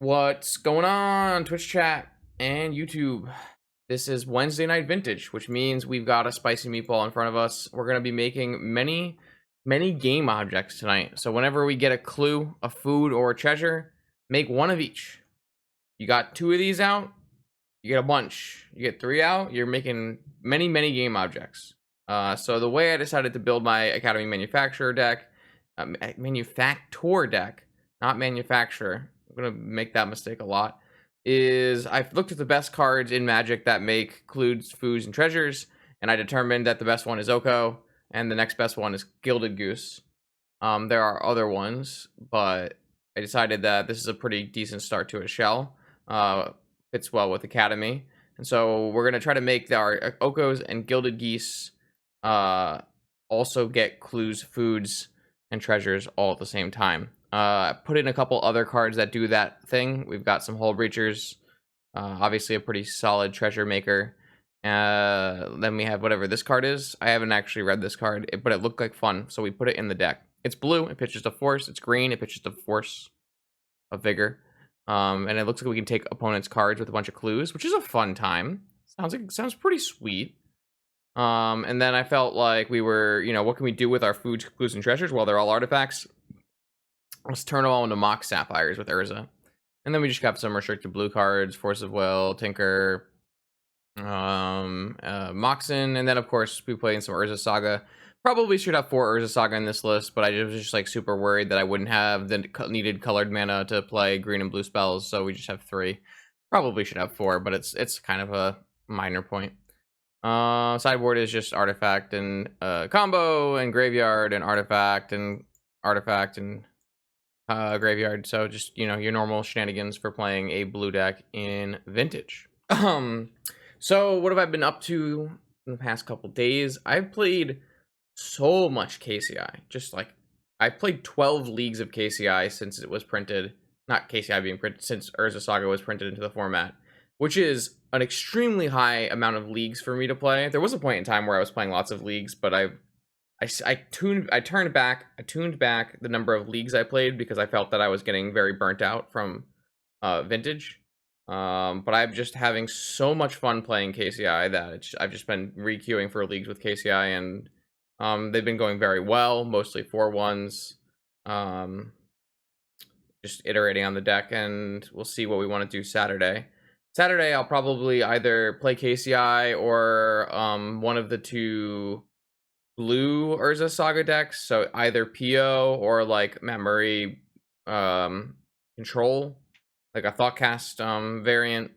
What's going on, Twitch chat and YouTube? This is Wednesday Night Vintage, which means we've got a spicy meatball in front of us. We're going to be making many game objects tonight. So whenever we get a clue, a food, or a treasure, make one of each. You got 2 of these out, you get a bunch. You get 3 out, you're making many game objects. So the way I decided to build my Academy Manufacturer deck, Manufactor deck, not Manufacturer, I'm gonna make that mistake a lot, is I've looked at the best cards in Magic that make clues, foods, and treasures, and I determined that the best one is Oko, and the next best one is Gilded Goose. There are other ones, but I decided that this is a pretty decent start to a shell. Fits well with Academy, and so we're gonna try to make our Okos and Gilded Geese also get clues, foods, and treasures all at the same time. Put in a couple other cards that do that thing. We've got some Hull Breachers, obviously a pretty solid treasure maker. Then we have whatever this card is. I haven't actually read this card, but it looked like fun, so we put it in the deck. It's blue, it pitches to Force. It's green, it pitches to Force of Vigor. And it looks like we can take opponents' cards with a bunch of clues, which is a fun time. Sounds pretty sweet. And then I felt like we were, what can we do with our foods, clues, and treasures? Well, they're all artifacts. Let's turn them all into Mock Sapphires with Urza. And then we just got some restricted blue cards, Force of Will, Tinker, Moxen, and then of course we played in some Urza Saga. Probably should have 4 Urza Saga in this list, but I was just like super worried that I wouldn't have the needed colored mana to play green and blue spells, so we just have 3. Probably should have 4, but it's kind of a minor point. Sideboard is just artifact and combo and graveyard and artifact and graveyard. So just your normal shenanigans for playing a blue deck in Vintage. So what have I been up to in the past couple days? I've played so much KCI. Just like I played 12 leagues of KCI since it was printed. Not KCI being printed, since Urza Saga was printed into the format, which is an extremely high amount of leagues for me to play. There was a point in time where I was playing lots of leagues, but I tuned back the number of leagues I played because I felt that I was getting very burnt out from Vintage. But I'm just having so much fun playing KCI that I've just been re-queuing for leagues with KCI, and they've been going very well, mostly 4-1s. Just iterating on the deck, and we'll see what we want to do Saturday. Saturday, I'll probably either play KCI or one of the 2 blue Urza Saga decks. So either PO or like memory control, like a Thoughtcast variant.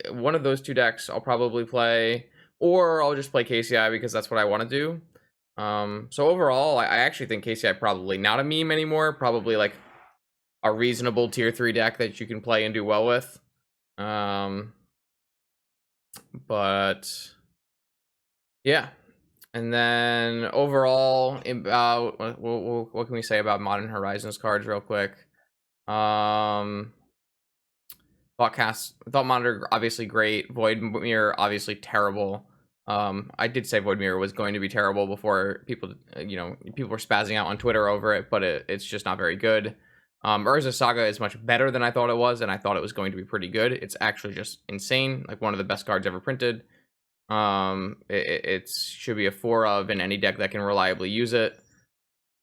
One of those 2 decks I'll probably play, or I'll just play KCI because that's what I want to do. So overall, I actually think KCI probably not a meme anymore. Probably like a reasonable tier 3 deck that you can play and do well with. But yeah, and then overall, about what can we say about Modern Horizons cards real quick? Thought Monitor obviously great. Void Mirror obviously terrible. I did say Void Mirror was going to be terrible before people were spazzing out on Twitter over it, but it's just not very good. Urza Saga is much better than I thought it was, and I thought it was going to be pretty good. It's actually just insane, like one of the best cards ever printed. It should be a 4 of in any deck that can reliably use it.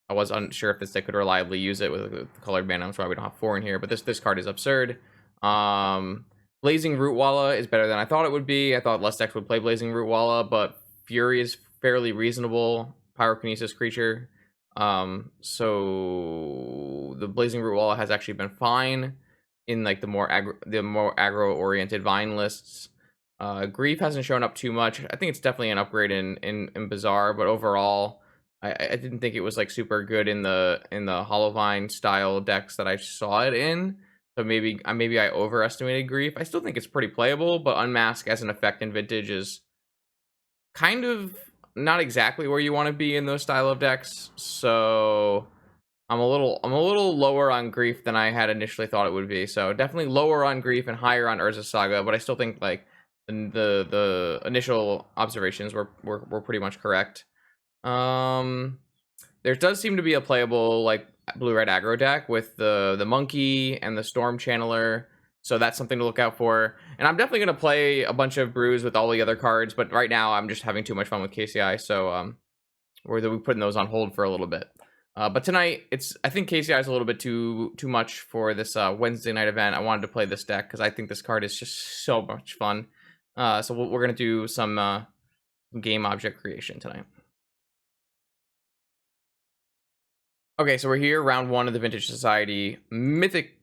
I was unsure if this deck could reliably use it with the colored mana. I'm sorry we don't have 4 in here, but this card is absurd. Blazing Rootwalla is better than I thought it would be. I thought less decks would play Blazing Rootwalla, but Fury is fairly reasonable pyrokinesis creature. So the Blazing Rootwalla has actually been fine in like the more aggro oriented Vine lists. Grief hasn't shown up too much. I think it's definitely an upgrade in Bazaar, but overall I didn't think it was like super good in the Hollowvine style decks that I saw it in. So maybe I overestimated Grief. I still think it's pretty playable, but Unmask as an effect in Vintage is kind of not exactly where you want to be in those style of decks. So I'm a little lower on Grief than I had initially thought it would be. So definitely lower on Grief and higher on Urza Saga, but I still think like the initial observations were pretty much correct. There does seem to be a playable like blue-red aggro deck with the monkey and the storm channeler. So that's something to look out for. And I'm definitely going to play a bunch of brews with all the other cards, but right now I'm just having too much fun with KCI, so we're putting those on hold for a little bit. But tonight, I think KCI is a little bit too much for this Wednesday night event. I wanted to play this deck because I think this card is just so much fun. So we're going to do some game object creation tonight. Okay, so we're here, round 1 of the Vintage Society Mythic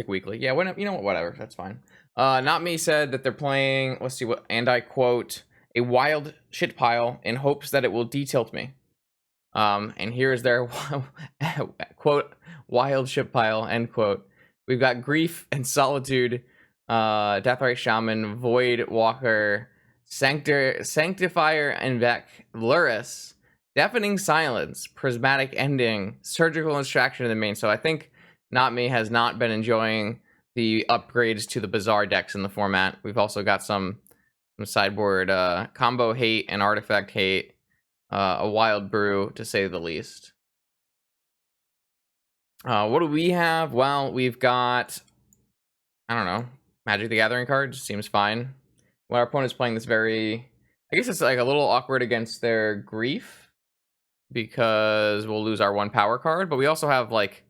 Weekly. Yeah, you know what, whatever, that's fine. Not Me said that they're playing, let's see what, and I quote, a wild shit pile in hopes that it will detilt me. And here's their quote, wild ship pile, end quote. We've got Grief and Solitude, Deathrite Shaman, Void Walker, Sanctifier and Vec, Luris, Deafening Silence, Prismatic Ending, Surgical Extraction in the main. So I think Not Me has not been enjoying the upgrades to the Bazaar decks in the format. We've also got some sideboard combo hate and artifact hate. A wild brew, to say the least. What do we have? Well, we've got, I don't know, Magic the Gathering cards. Seems fine. When our opponent's playing this I guess it's like a little awkward against their Grief, because we'll lose our 1 power card, but we also have like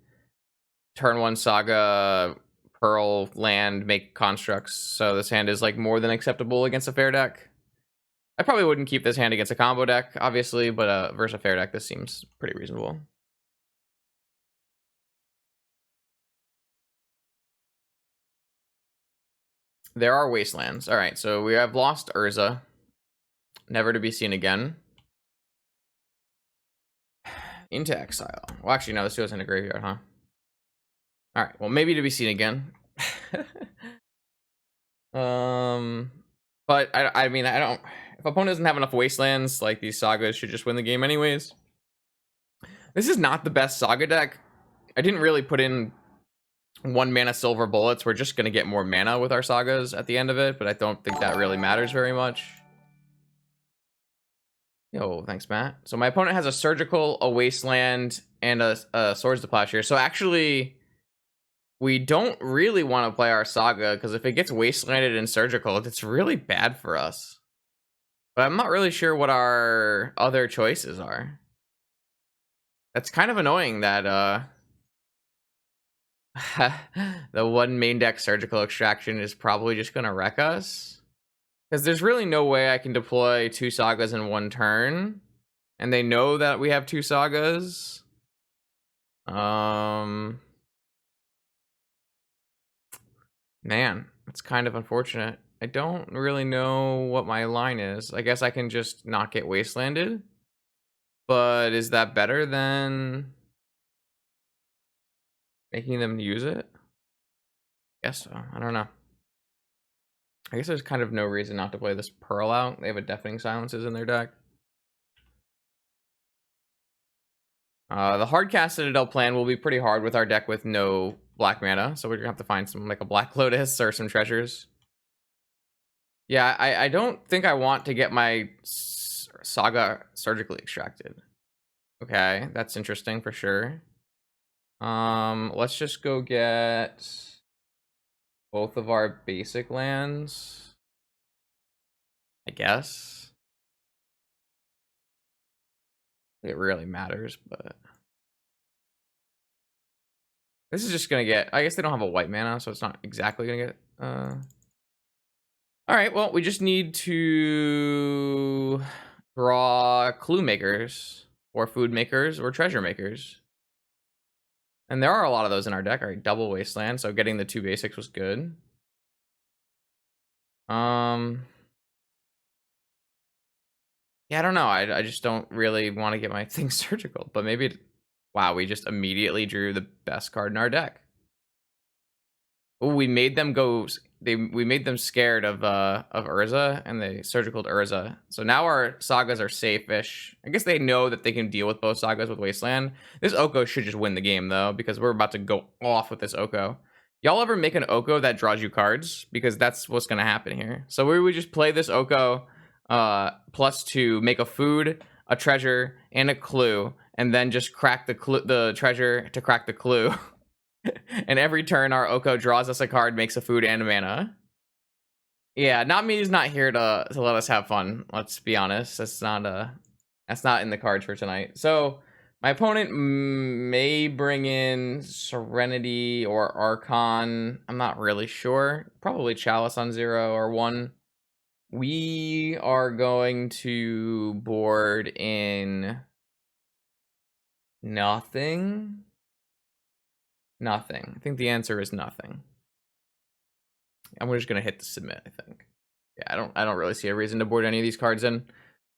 turn 1 Saga, Pearl, land, make constructs, so this hand is like more than acceptable against a fair deck. I probably wouldn't keep this hand against a combo deck, obviously, but versus a fair deck, this seems pretty reasonable. There are wastelands. All right, so we have lost Urza, never to be seen again. Into exile. Well, actually, no, this goes into graveyard, huh? All right, well, maybe to be seen again. But I mean, I don't. If opponent doesn't have enough wastelands, like, these sagas should just win the game anyways. This is not the best saga deck. I didn't really put in 1 mana silver bullets. We're just gonna get more mana with our sagas at the end of it, but I don't think that really matters very much. Yo, thanks, Matt. So my opponent has a surgical, a wasteland, and a swords to plowshare. So actually, we don't really want to play our saga, because if it gets wastelanded and surgical, it's really bad for us. But I'm not really sure what our other choices are. That's kind of annoying that the 1 main deck surgical extraction is probably just gonna wreck us. Because there's really no way I can deploy 2 sagas in 1 turn. And they know that we have 2 sagas. Man, it's kind of unfortunate. I don't really know what my line is. I guess I can just not get wastelanded. But is that better than making them use it? I guess so. I don't know. I guess there's kind of no reason not to play this Pearl out. They have a Deafening Silences in their deck. The hard-cast Citadel plan will be pretty hard with our deck with no black mana, so we're gonna have to find some, like, a Black Lotus or some treasures. Yeah, I don't think I want to get my saga surgically extracted. Okay, that's interesting for sure. Let's just go get both of our basic lands, I guess. It really matters, but this is just gonna get, I guess they don't have a white mana, so it's not exactly gonna get all right, well, we just need to draw clue makers or food makers or treasure makers. And there are a lot of those in our deck. All right, double wasteland, so getting the 2 basics was good. Yeah, I don't know. I just don't really want to get my thing surgical, but maybe wow, we just immediately drew the best card in our deck. Oh, we made them go. We made them scared of Urza, and they surgicaled Urza. So now our sagas are safe-ish. I guess they know that they can deal with both sagas with Wasteland. This Oko should just win the game though, because we're about to go off with this Oko. Y'all ever make an Oko that draws you cards? Because that's what's gonna happen here. So we would just play this Oko +2, make a food, a treasure, and a clue, and then just crack the treasure to crack the clue. And every turn our Oko draws us a card, makes a food and a mana. Yeah, not me is not here to let us have fun. Let's be honest. That's not in the cards for tonight. So my opponent may bring in Serenity or Archon. I'm not really sure. Probably Chalice on 0 or 1. We are going to board in nothing. Nothing. I think the answer is nothing. I'm just gonna hit the submit, I think. Yeah, I don't really see a reason to board any of these cards in.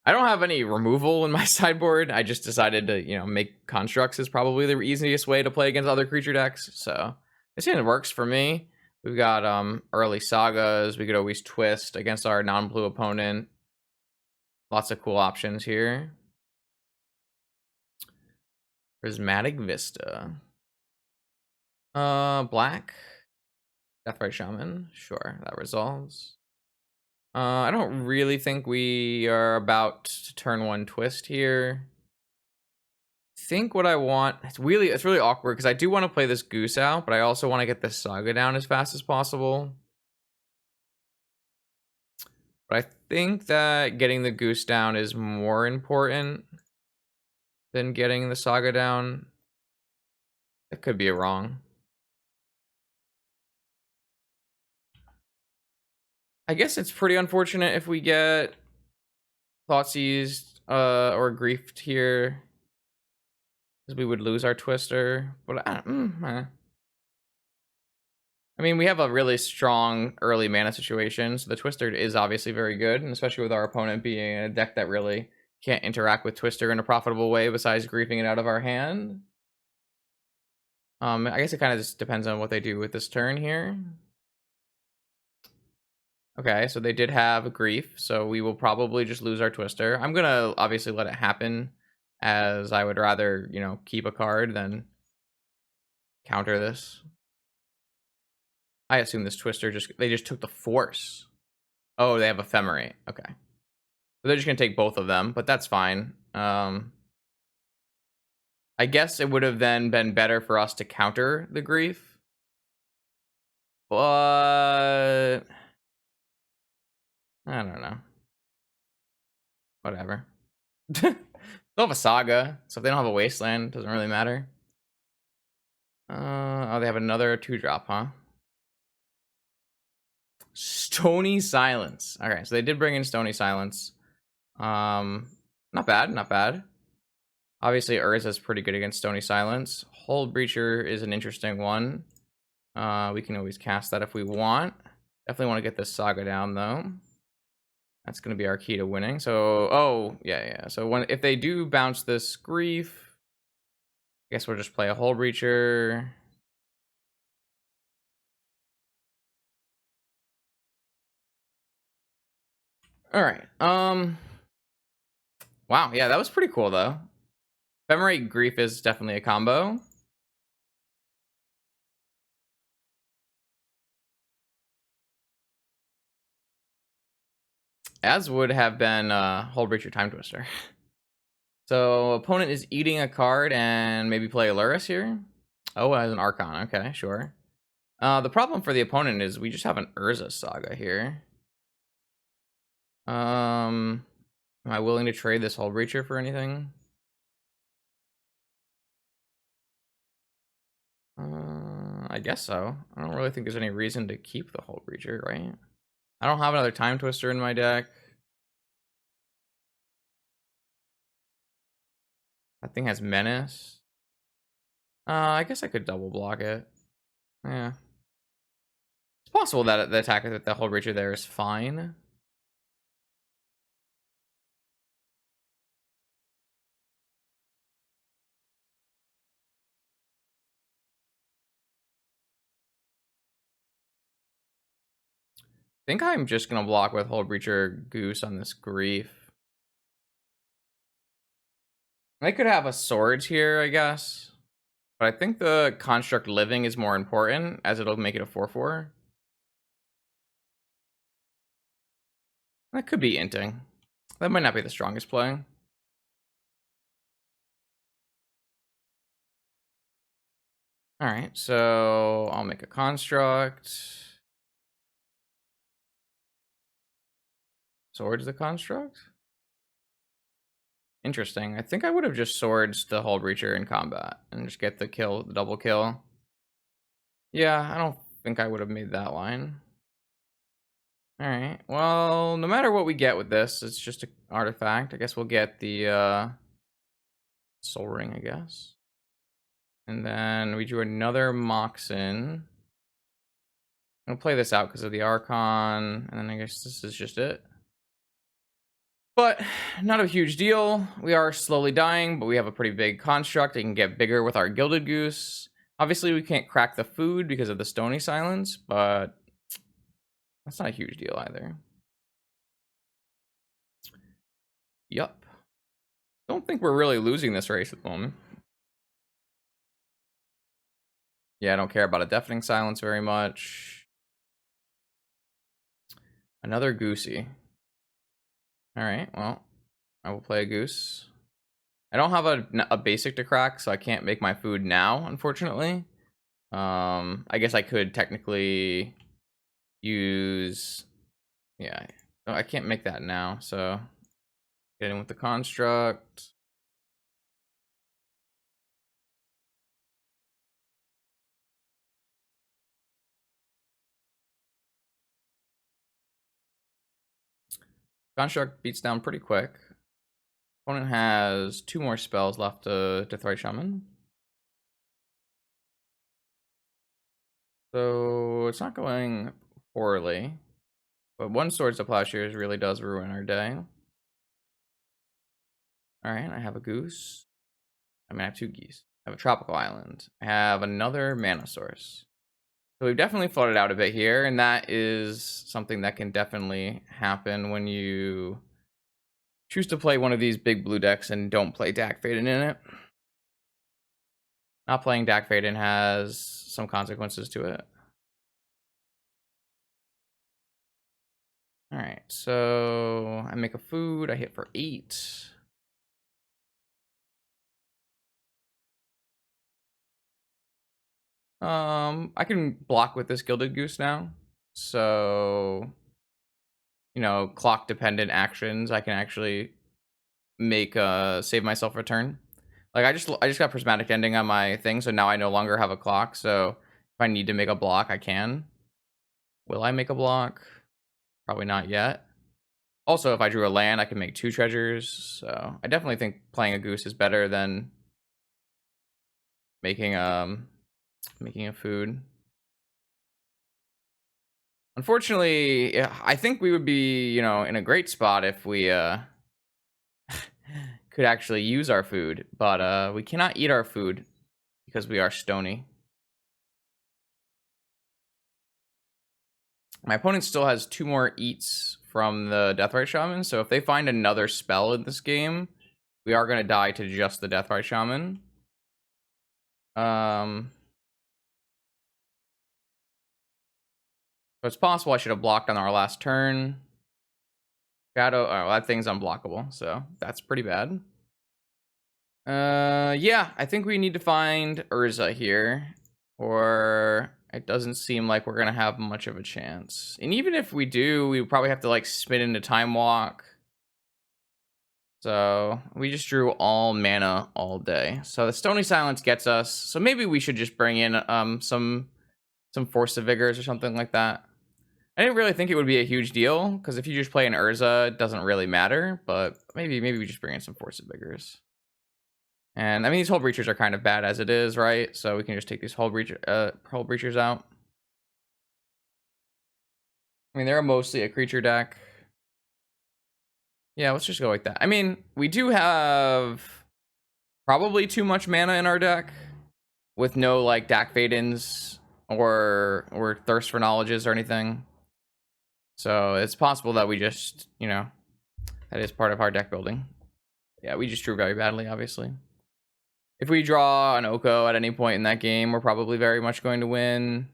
I don't have any removal in my sideboard. I just decided to, make constructs is probably the easiest way to play against other creature decks. So this hand works for me. We've got early sagas. We could always twist against our non-blue opponent. Lots of cool options here. Prismatic Vista. Black. Deathrite Shaman. Sure, that resolves. I don't really think we are about to turn 1 twist here. I think what I want, it's really awkward because I do want to play this Goose out, but I also want to get this Saga down as fast as possible. But I think that getting the Goose down is more important than getting the Saga down. That could be wrong. I guess it's pretty unfortunate if we get Thoughtseize or Griefed here, because we would lose our Twister. But I mean, we have a really strong early mana situation, so the Twister is obviously very good, and especially with our opponent being a deck that really can't interact with Twister in a profitable way besides griefing it out of our hand. I guess it kind of just depends on what they do with this turn here. Okay, so they did have a grief, so we will probably just lose our Twister. I'm gonna obviously let it happen, as I would rather, keep a card than counter this. I assume this Twister they just took the Force. Oh, they have Ephemerate. Okay. So they're just gonna take both of them, but that's fine. I guess it would have then been better for us to counter the grief. But I don't know. Whatever. Still have a Saga, so if they don't have a Wasteland, it doesn't really matter. Oh, they have another 2-drop, huh? Stony Silence. Okay, so they did bring in Stony Silence. Not bad, not bad. Obviously, Urza's pretty good against Stony Silence. Hold Breacher is an interesting one. We can always cast that if we want. Definitely want to get this Saga down, though. That's going to be our key to winning. So, yeah. So if they do bounce this Grief, I guess we'll just play a Hold Breacher. All right. Wow. Yeah, that was pretty cool, though. Ephemerate Grief is definitely a combo. As would have been Hold Breacher Time Twister. So opponent is eating a card and maybe play Aluris here. Oh, as an Archon. Okay, sure. The problem for the opponent is we just have an Urza Saga here. Am I willing to trade this Hold Breacher for anything? I guess so. I don't really think there's any reason to keep the Hold Breacher, right? I don't have another Time Twister in my deck. That thing has Menace. I guess I could double block it. Yeah. It's possible that the attack with the Hold Breacher there is fine. I think I'm just gonna block with Hold Breacher Goose on this Grief. I could have a Swords here, I guess. But I think the Construct Living is more important, as it'll make it a 4/4. That could be Inting. That might not be the strongest play. All right, so I'll make a construct. Swords the construct? Interesting. I think I would have just swords the Hull Breacher in combat and just get the kill, the double kill. Yeah, I don't think I would have made that line. All right. Well, no matter what we get with this, it's just an artifact. I guess we'll get the soul ring, I guess. And then we drew another Moxen. I'm gonna play this out because of the Archon, and then I guess this is just it. But not a huge deal. We are slowly dying, but we have a pretty big construct. It can get bigger with our Gilded Goose. Obviously, we can't crack the food because of the Stony Silence, but that's not a huge deal either. Yup. Don't think we're really losing this race at the moment. Yeah, I don't care about a Deafening Silence very much. Another Goosey. Alright, well, I will play a Goose. I don't have a basic to crack, so I can't make my food now, unfortunately. I guess I could technically use... Yeah, I can't make that now, so... Get in with the construct. Construct beats down pretty quick. Opponent has 2 more spells left to Deathrite Shaman. So it's not going poorly. But 1 Swords to Plowshares really does ruin our day. Alright, I have a Goose. I mean, I have 2 geese. I have a Tropical Island. I have another mana source. So we've definitely floated out a bit here, and that is something that can definitely happen when you choose to play one of these big blue decks and don't play Dak Faden in it. Not playing Dak Faden has some consequences to it. Alright, so I make a food, I hit for 8. I can block with this Gilded Goose now. So, you know, clock dependent actions, I can actually make save myself a turn. Like I just got Prismatic Ending on my thing, so now I no longer have a clock. So if I need to make a block, I can. Will I make a block? Probably not yet. Also, if I drew a land, I can make 2 treasures. So I definitely think playing a Goose is better than making a food. Unfortunately, yeah, I think we would be, you know, in a great spot if we could actually use our food, but we cannot eat our food because we are stony. My opponent still has 2 more eats from the Deathrite Shaman, so if they find another spell in this game, we are going to die to just the Deathrite Shaman. So it's possible I should have blocked on our last turn. Shadow, oh, that thing's unblockable, so that's pretty bad. Yeah, I think we need to find Urza here, or it doesn't seem like we're gonna have much of a chance. And even if we do, we probably have to like spin into Time Walk. So we just drew all mana all day. So the Stony Silence gets us. So maybe we should just bring in some Force of Vigors or something like that. I didn't really think it would be a huge deal because if you just play an Urza, it doesn't really matter. But maybe we just bring in some Force of Vigors. And I mean, these Hull Breachers are kind of bad as it is, right? So we can just take these Hull Breachers out. I mean, they're mostly a creature deck. Yeah, let's just go like that. I mean, we do have probably too much mana in our deck with no like Dak Fadens or Thirst for Knowledges or anything. So it's possible that we just, you know, that is part of our deck building. Yeah, we just drew very badly, obviously. If we draw an Oko at any point in that game, we're probably very much going to win.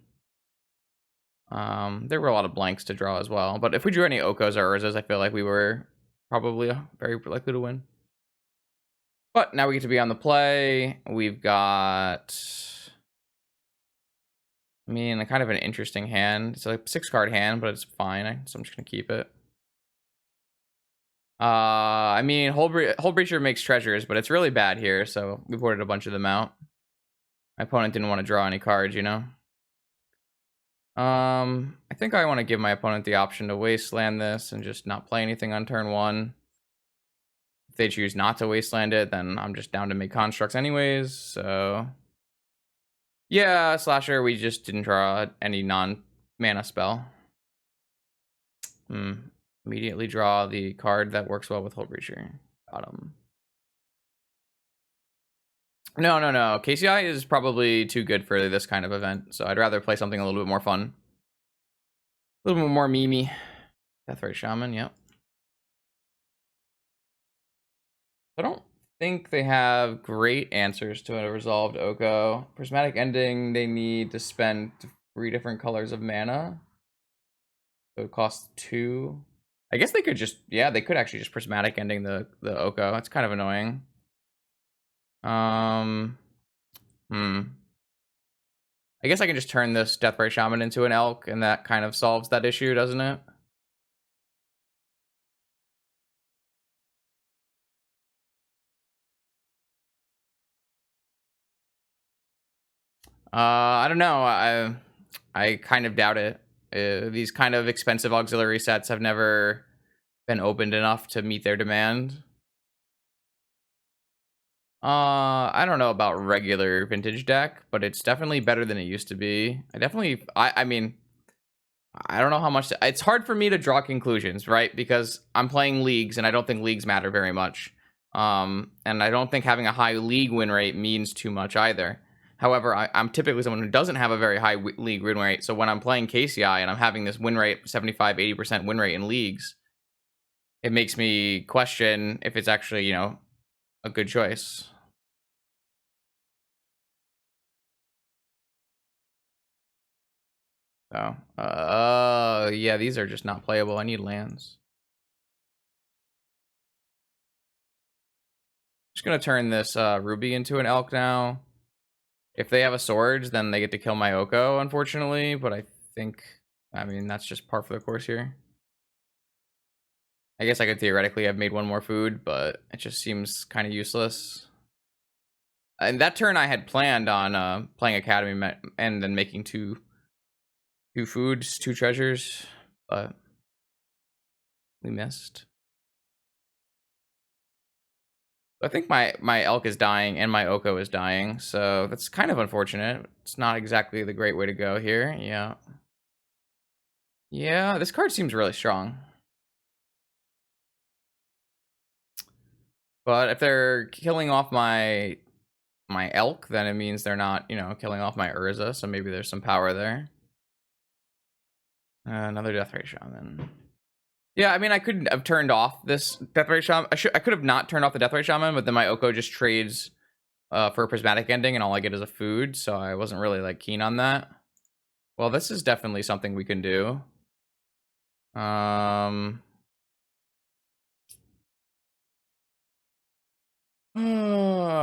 There were a lot of blanks to draw as well. But if we drew any Okos or Urzas, I feel like we were probably very likely to win. But now we get to be on the play. We've got I mean, kind of an interesting hand. It's a 6-card hand, but it's fine. So I'm just gonna keep it. I mean, Hold Breacher makes treasures, but it's really bad here, so we boarded a bunch of them out. My opponent didn't want to draw any cards, you know? I think I want to give my opponent the option to wasteland this and just not play anything on turn 1. If they choose not to wasteland it, then I'm just down to make constructs anyways, so... Yeah, Slasher, we just didn't draw any non-mana spell. Immediately draw the card that works well with Hold Breacher. Got him. No. KCI is probably too good for this kind of event, so I'd rather play something a little bit more fun. A little bit more memey. Deathray Shaman, yep. I don't think they have great answers to a resolved Oko. Prismatic Ending, they need to spend 3 different colors of mana. So it costs 2. I guess they could just, yeah, they could actually just Prismatic Ending the Oko. That's kind of annoying. I guess I can just turn this Deathray Shaman into an elk, and that kind of solves that issue, doesn't it? I don't know. I kind of doubt it. These kind of expensive auxiliary sets have never been opened enough to meet their demand. I don't know about regular vintage deck, but it's definitely better than it used to be. I mean, I don't know how much it's hard for me to draw conclusions, right? Because I'm playing leagues and I don't think leagues matter very much. And I don't think having a high league win rate means too much either. However, I'm typically someone who doesn't have a very high league win rate. So when I'm playing KCI and I'm having this win rate, 75, 80% win rate in leagues, it makes me question if it's actually, you know, a good choice. So, yeah, these are just not playable. I need lands. Just gonna turn this Ruby into an elk now. If they have a sword, then they get to kill my Oko, unfortunately. But I mean, that's just par for the course here. I guess I could theoretically have made one more food, but it just seems kind of useless. And that turn I had planned on playing Academy and then making two foods, 2 treasures, but we missed. I think my elk is dying and my Oko is dying, so that's kind of unfortunate. It's not exactly the great way to go here. Yeah. Yeah, this card seems really strong. But if they're killing off my elk, then it means they're not, you know, killing off my Urza, so maybe there's some power there. Another Deathray Shaman. Yeah, I mean, I could have turned off this Deathray Shaman. I could have not turned off the Deathray Shaman, but then my Oko just trades for a Prismatic Ending, and all I get is a food, so I wasn't really, like, keen on that. Well, this is definitely something we can do.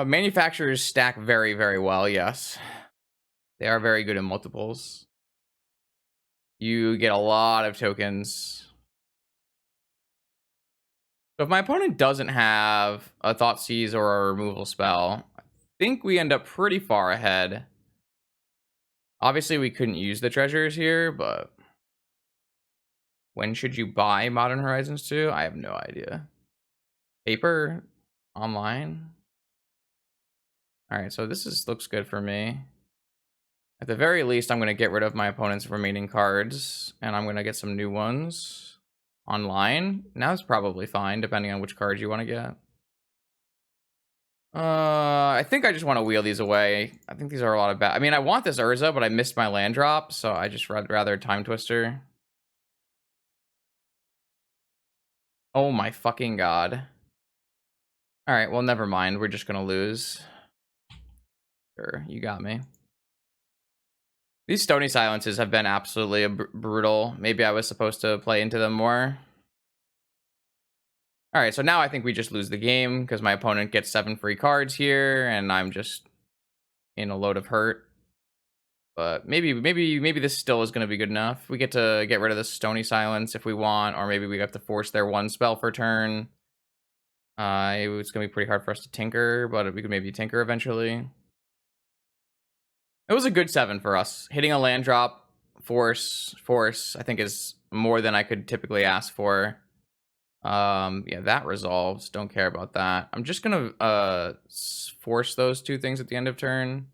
Manufacturers stack very, very well, yes. They are very good in multiples. You get a lot of tokens. So if my opponent doesn't have a Thoughtseize or a removal spell, I think we end up pretty far ahead. Obviously, we couldn't use the treasures here, but when should you buy Modern Horizons 2? I have no idea. Paper? Online? Alright, so this looks good for me. At the very least, I'm going to get rid of my opponent's remaining cards, and I'm going to get some new ones online. Now it's probably fine, depending on which cards you want to get. I think I just want to wheel these away. I think these are a lot of bad. I mean, I want this Urza, but I missed my land drop, so I just rather Time Twister. Oh my fucking god. Alright, well, never mind. We're just gonna lose. Sure, you got me. These Stony Silences have been absolutely brutal. Maybe I was supposed to play into them more. Alright, so now I think we just lose the game, because my opponent gets 7 free cards here, and I'm just in a load of hurt. But maybe this still is going to be good enough. We get to get rid of the Stony Silence if we want, or maybe we have to force their one spell for turn. It's going to be pretty hard for us to tinker, but we could maybe tinker eventually. It was a good 7 for us. Hitting a land drop, force, I think is more than I could typically ask for. Yeah, that resolves. Don't care about that. I'm just gonna force those 2 things at the end of turn.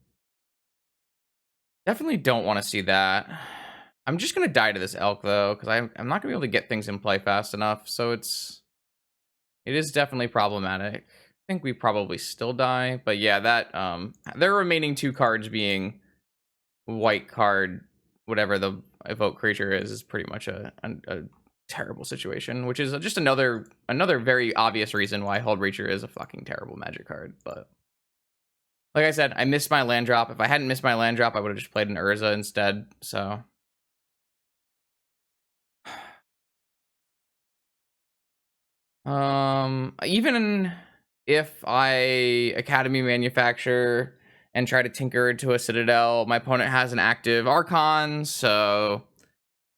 Definitely don't want to see that. I'm just gonna die to this elk though, because I'm not gonna be able to get things in play fast enough. So it is definitely problematic. I think we probably still die, but yeah, that their remaining 2 cards being white card, whatever the evoke creature is pretty much a terrible situation, which is just another very obvious reason why Hullbreacher is a fucking terrible Magic card. But like I said, I missed my land drop. If I hadn't missed my land drop, I would have just played an Urza instead. So even if I Academy manufacture and try to tinker into a Citadel, my opponent has an active Archon, so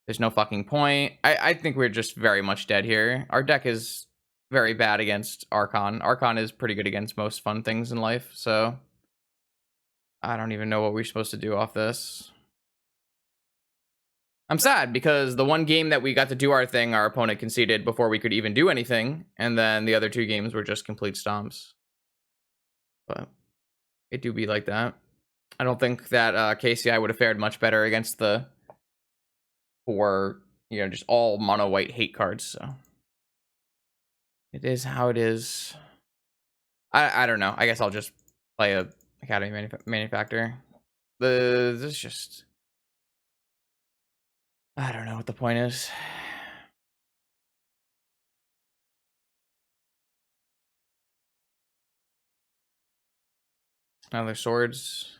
there's no fucking point. I think we're just very much dead here. Our deck is very bad against Archon. Archon is pretty good against most fun things in life, so I don't even know what we're supposed to do off this. I'm sad because the one game that we got to do our thing, our opponent conceded before we could even do anything, and then the other 2 games were just complete stomps. But it do be like that. I don't think that KCI would have fared much better against the 4, just all mono white hate cards, so it is how it is. I don't know. I guess I'll just play a Academy manufacturer. This just, I don't know what the point is. Another swords.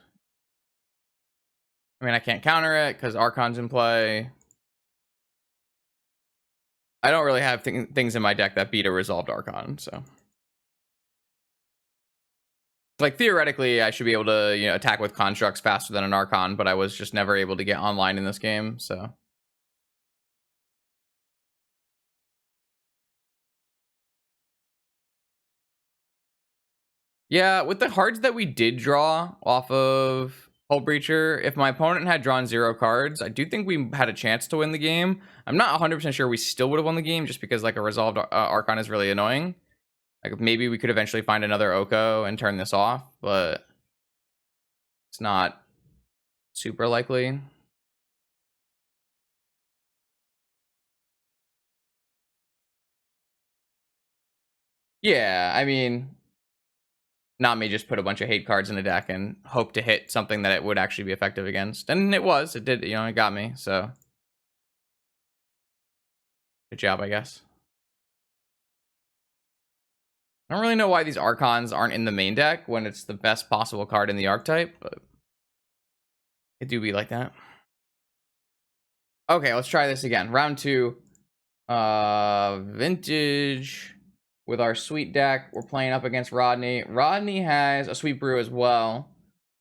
I mean, I can't counter it because Archon's in play. I don't really have things in my deck that beat a resolved Archon, so. Like, theoretically, I should be able to, attack with constructs faster than an Archon, but I was just never able to get online in this game, so. Yeah, with the cards that we did draw off of Hullbreacher, if my opponent had drawn 0 cards, I do think we had a chance to win the game. I'm not 100% sure we still would have won the game, just because, like, a resolved Archon is really annoying. Like, maybe we could eventually find another Oko and turn this off, but it's not super likely. Yeah, I mean, not me just put a bunch of hate cards in a deck and hope to hit something that it would actually be effective against. And it did, it got me, so. Good job, I guess. I don't really know why these Archons aren't in the main deck when it's the best possible card in the archetype, but it do be like that. Okay, let's try this again. Round 2. Vintage with our sweet deck. We're playing up against Rodney. Rodney has a sweet brew as well.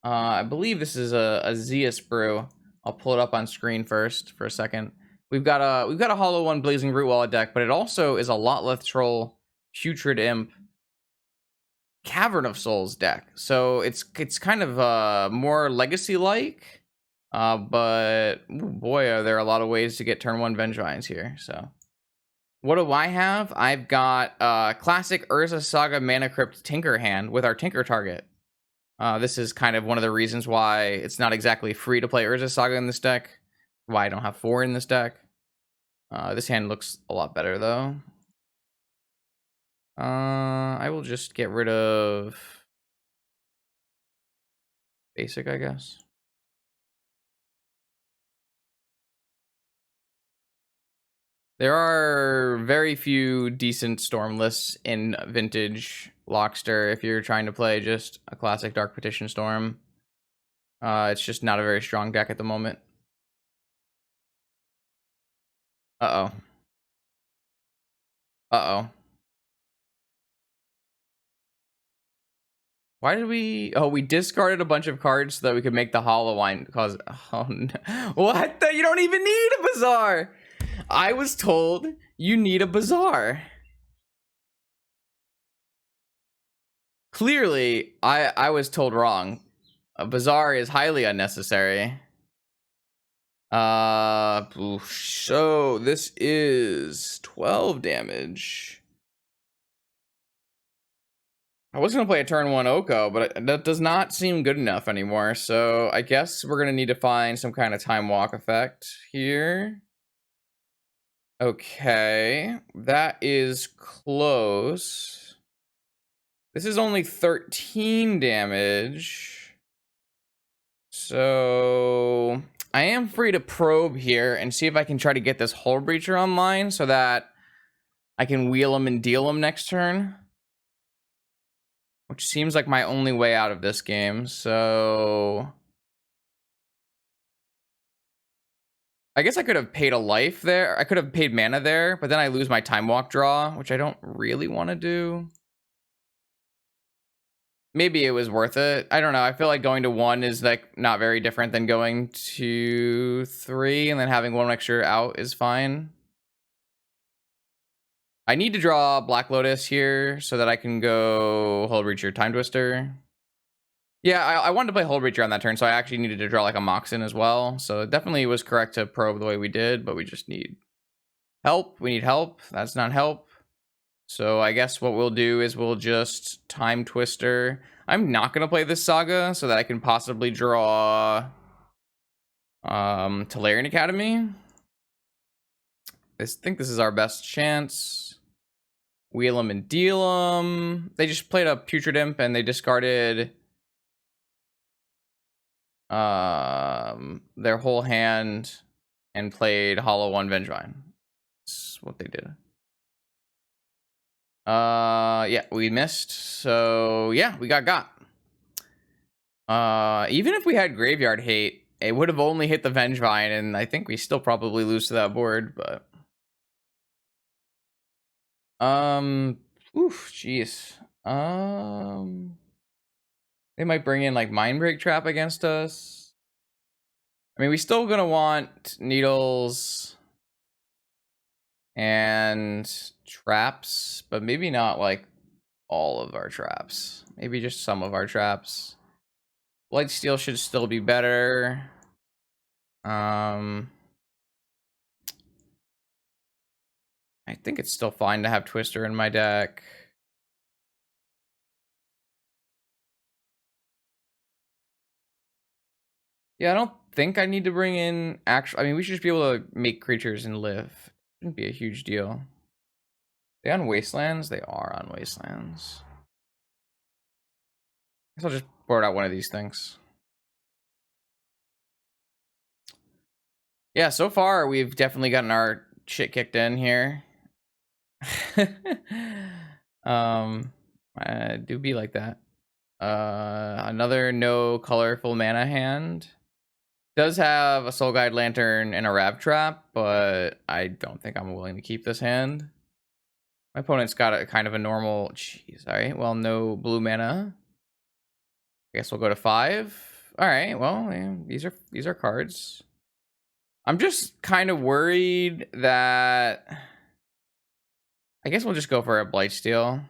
I believe this is a Zeus brew. I'll pull it up on screen first for a second. We've got a Hollow One Blazing Root Wallet deck, but it also is a Lotleth Troll, Putrid Imp, Cavern of Souls deck. So it's kind of more legacy like. But boy, are there a lot of ways to get turn 1 Vengevines here. So what do I have? I've got classic Urza Saga Mana Crypt Tinker hand with our Tinker target. This is kind of one of the reasons why it's not exactly free to play Urza Saga in this deck. Why I don't have 4 in this deck. This hand looks a lot better though. I will just get rid of basic, I guess. There are very few decent storm lists in Vintage Lockster if you're trying to play just a classic Dark Petition Storm. It's just not a very strong deck at the moment. Uh-oh. Uh-oh. Why did we... Oh, we discarded a bunch of cards so that we could make the Hollow Wine cause... Oh, no. What? You don't even need a Bazaar! I was told you need a Bazaar. Clearly, I was told wrong. A Bazaar is highly unnecessary. So this is 12 damage. I was going to play a turn 1 Oko, but that does not seem good enough anymore. So I guess we're going to need to find some kind of time walk effect here. Okay, that is close. This is only 13 damage. So I am free to probe here and see if I can try to get this Hull Breacher online so that I can wheel him and deal him next turn. Which seems like my only way out of this game, so... I guess I could have paid a life there. I could have paid mana there, but then I lose my Time Walk draw, which I don't really want to do. Maybe it was worth it. I don't know. I feel like going to 1 is like not very different than going to 3, and then having 1 extra out is fine. I need to draw Black Lotus here so that I can go Hull Breacher, Time Twister. Yeah, I wanted to play Hull Breacher on that turn, so I actually needed to draw like a Moxen as well. So it definitely was correct to probe the way we did, but we just need help. We need help. That's not help. So I guess what we'll do is we'll just Time Twister. I'm not going to play this Saga so that I can possibly draw Tolarian Academy. I think this is our best chance. Wheel them and deal them. They just played a Putrid Imp and they discarded their whole hand and played Hollow One Vengevine. That's what they did. Yeah, we missed. So yeah, we got. Even if we had Graveyard Hate, it would have only hit the Vengevine, and I think we still probably lose to that board, but oof, jeez. They might bring in like Mindbreak Trap against us. I mean, we still gonna want needles and traps, but maybe not like all of our traps. Maybe just some of our traps. Blightsteel should still be better. I think it's still fine to have Twister in my deck. Yeah, I don't think I need to bring in actual... I mean, we should just be able to make creatures and live. Shouldn't be a huge deal. They on Wastelands? They are on Wastelands. I guess I'll just board out one of these things. Yeah, so far we've definitely gotten our shit kicked in here. I do be like that. Another no colorful mana hand. Does have a Soul Guide Lantern and a Rav Trap, but I don't think I'm willing to keep this hand. My opponent's got a kind of a normal... Jeez, alright. Well, no blue mana. I guess we'll go to 5. Alright, well, yeah, these are cards. I'm just kind of worried that... I guess we'll just go for a Blightsteel.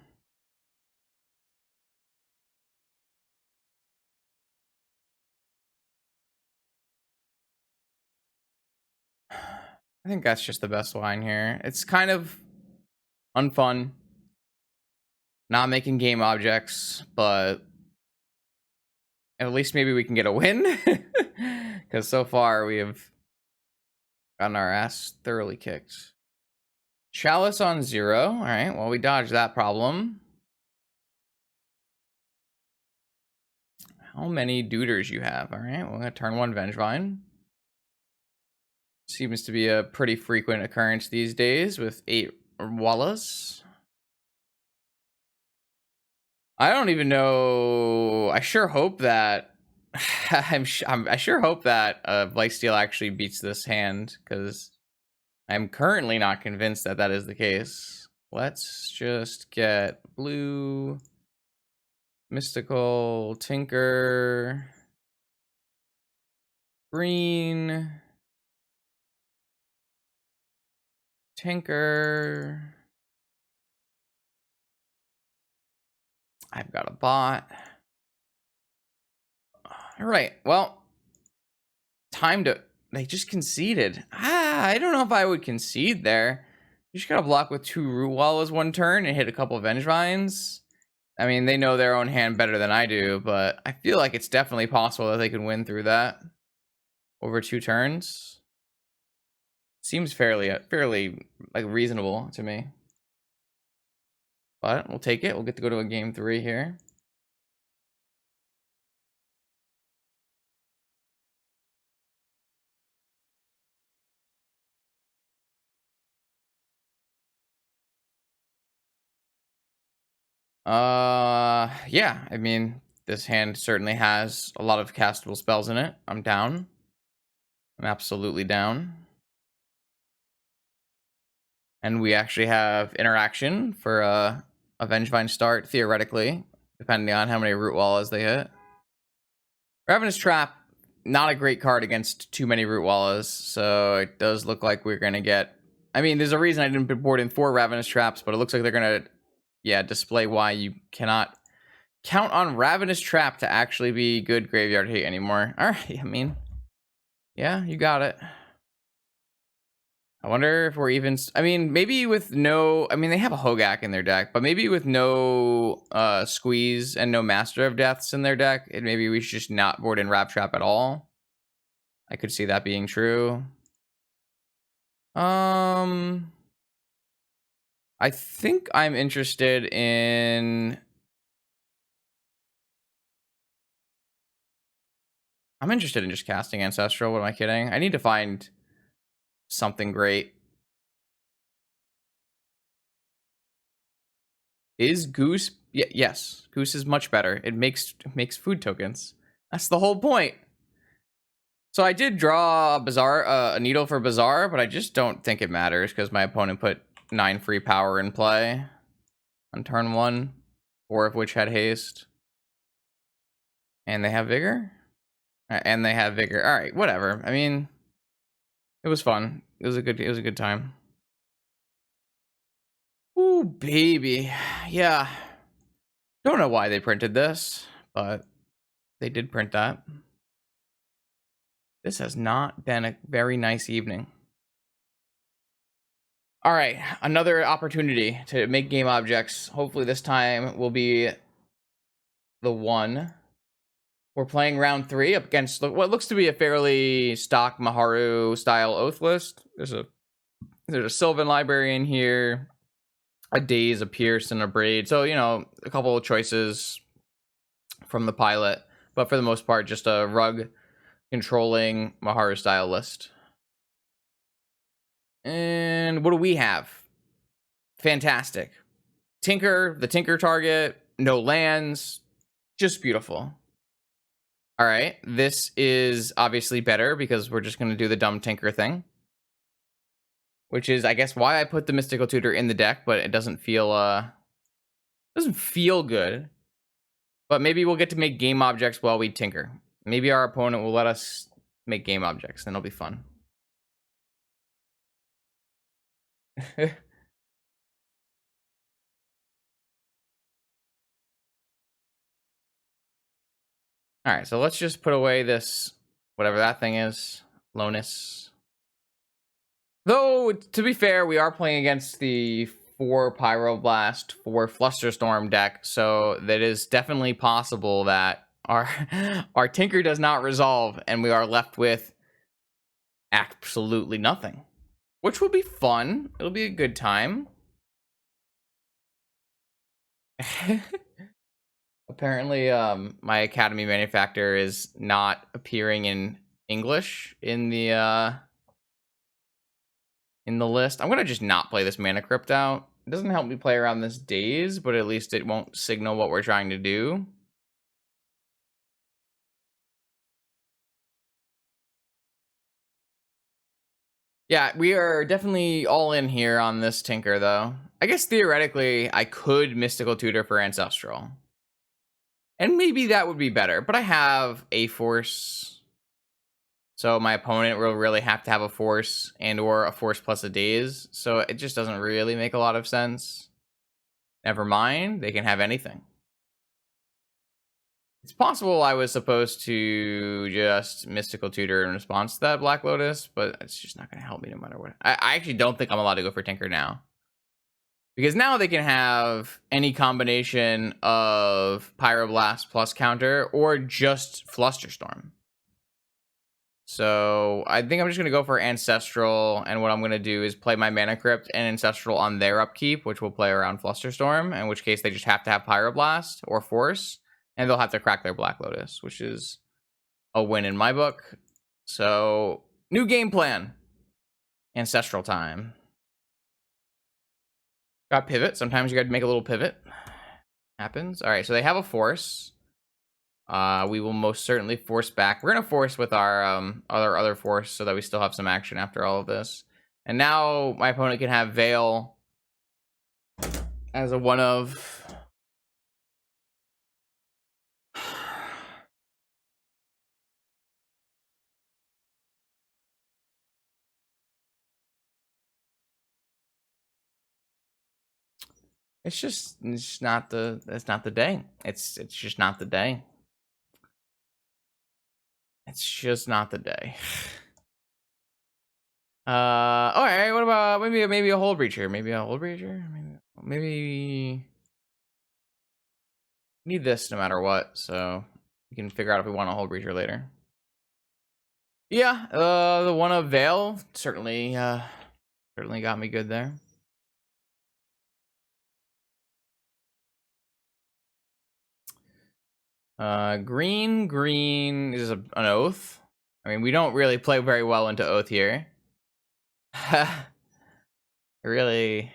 I think that's just the best line here. It's kind of unfun. Not making game objects, but at least maybe we can get a win. Because so far we have gotten our ass thoroughly kicked. Chalice on 0. All right, well, we dodged that problem. How many Duders you have? All right, we're going to turn 1 Vengevine. Seems to be a pretty frequent occurrence these days with 8 Wallas. I don't even know. I sure hope that I sure hope that Blightsteel actually beats this hand, because I'm currently not convinced that that is the case. Let's just get blue Mystical, Tinker, green, Tinker. I've got a bot. All right, well, time to... They just conceded. I don't know if I would concede there. You just gotta block with 2 Root Wallows 1 turn and hit a couple of Vengevines. I mean, they know their own hand better than I do, but I feel like it's definitely possible that they can win through that over 2 turns. Seems fairly like reasonable to me. But we'll take it. We'll get to go to a game 3 here. Yeah, I mean, this hand certainly has a lot of castable spells in it. I'm down. I'm absolutely down. And we actually have interaction for a Vengevine start, theoretically, depending on how many Root Wallows they hit. Ravenous Trap, not a great card against too many Root Wallows, so it does look like we're going to get... I mean, there's a reason I didn't board in 4 Ravenous Traps, but it looks like they're going to, yeah, display why you cannot count on Ravenous Trap to actually be good graveyard hate anymore. All right, I mean, yeah, you got it. I wonder if we're even... I mean, maybe with no... I mean, they have a Hogak in their deck, but maybe with no Squeeze and no Master of Deaths in their deck, maybe we should just not board in Rat Trap at all. I could see that being true. I think I'm interested in... I'm interested in just casting Ancestral. What am I kidding? I need to find something great. Is Goose... yes, Goose is much better. It makes food tokens. That's the whole point. So I did draw a Bazaar, a Needle for Bazaar, but I just don't think it matters because my opponent put 9 free power in play on turn 1, 4 of which had haste. And they have Vigor? And they have Vigor. All right, whatever. I mean, it was fun. It was a good time. Ooh, baby. Yeah. Don't know why they printed this, but they did print that. This has not been a very nice evening. All right, another opportunity to make game objects. Hopefully this time will be the one. We're playing round 3 up against what looks to be a fairly stock Maharu style Oath list. There's a Sylvan Library in here, a Daze, a Pierce, and a Braid. So, you know, a couple of choices from the pilot, but for the most part, just a rug controlling Maharu style list. And what do we have? Fantastic. Tinker, the Tinker target, no lands, just beautiful. All right, this is obviously better because we're just going to do the dumb Tinker thing. Which is, I guess, why I put the Mystical Tutor in the deck, but it doesn't feel good. But maybe we'll get to make game objects while we tinker. Maybe our opponent will let us make game objects, and it'll be fun. All right, so let's just put away this, whatever that thing is, Lonus. Though, to be fair, we are playing against the 4 Pyroblast, 4 Flusterstorm deck, so that is definitely possible that our Tinker does not resolve, and we are left with absolutely nothing. Which will be fun. It'll be a good time. Apparently, my Academy manufacturer is not appearing in English in the list. I'm gonna just not play this Mana Crypt out. It doesn't help me play around this Daze, but at least it won't signal what we're trying to do. Yeah, we are definitely all in here on this Tinker, though. I guess theoretically, I could Mystical Tutor for Ancestral. And maybe that would be better, but I have a force. So my opponent will really have to have a force and or a force plus a daze. So it just doesn't really make a lot of sense. Never mind, they can have anything. It's possible I was supposed to just Mystical Tutor in response to that Black Lotus, but it's just not going to help me no matter what. I actually don't think I'm allowed to go for Tinker now. Because now they can have any combination of Pyroblast plus counter or just Flusterstorm. So I think I'm just going to go for Ancestral, and what I'm going to do is play my Mana Crypt and Ancestral on their upkeep, which will play around Flusterstorm, in which case they just have to have Pyroblast or Force, and they'll have to crack their Black Lotus, which is a win in my book. So, new game plan. Ancestral time. Got pivot. Sometimes you got to make a little pivot. Happens. All right, so they have a Force. We will most certainly force back. We're gonna force with our other force so that we still have some action after all of this. And now my opponent can have Veil as a one of. It's just not the day. It's just not the day. It's just not the day. All right. What about maybe a Hold Breacher? Maybe a Hold Breacher. Maybe need this no matter what. So we can figure out if we want a Hold Breacher later. Yeah. The one of Veil certainly got me good there. Green is an Oath. I mean, we don't really play very well into Oath here. Really.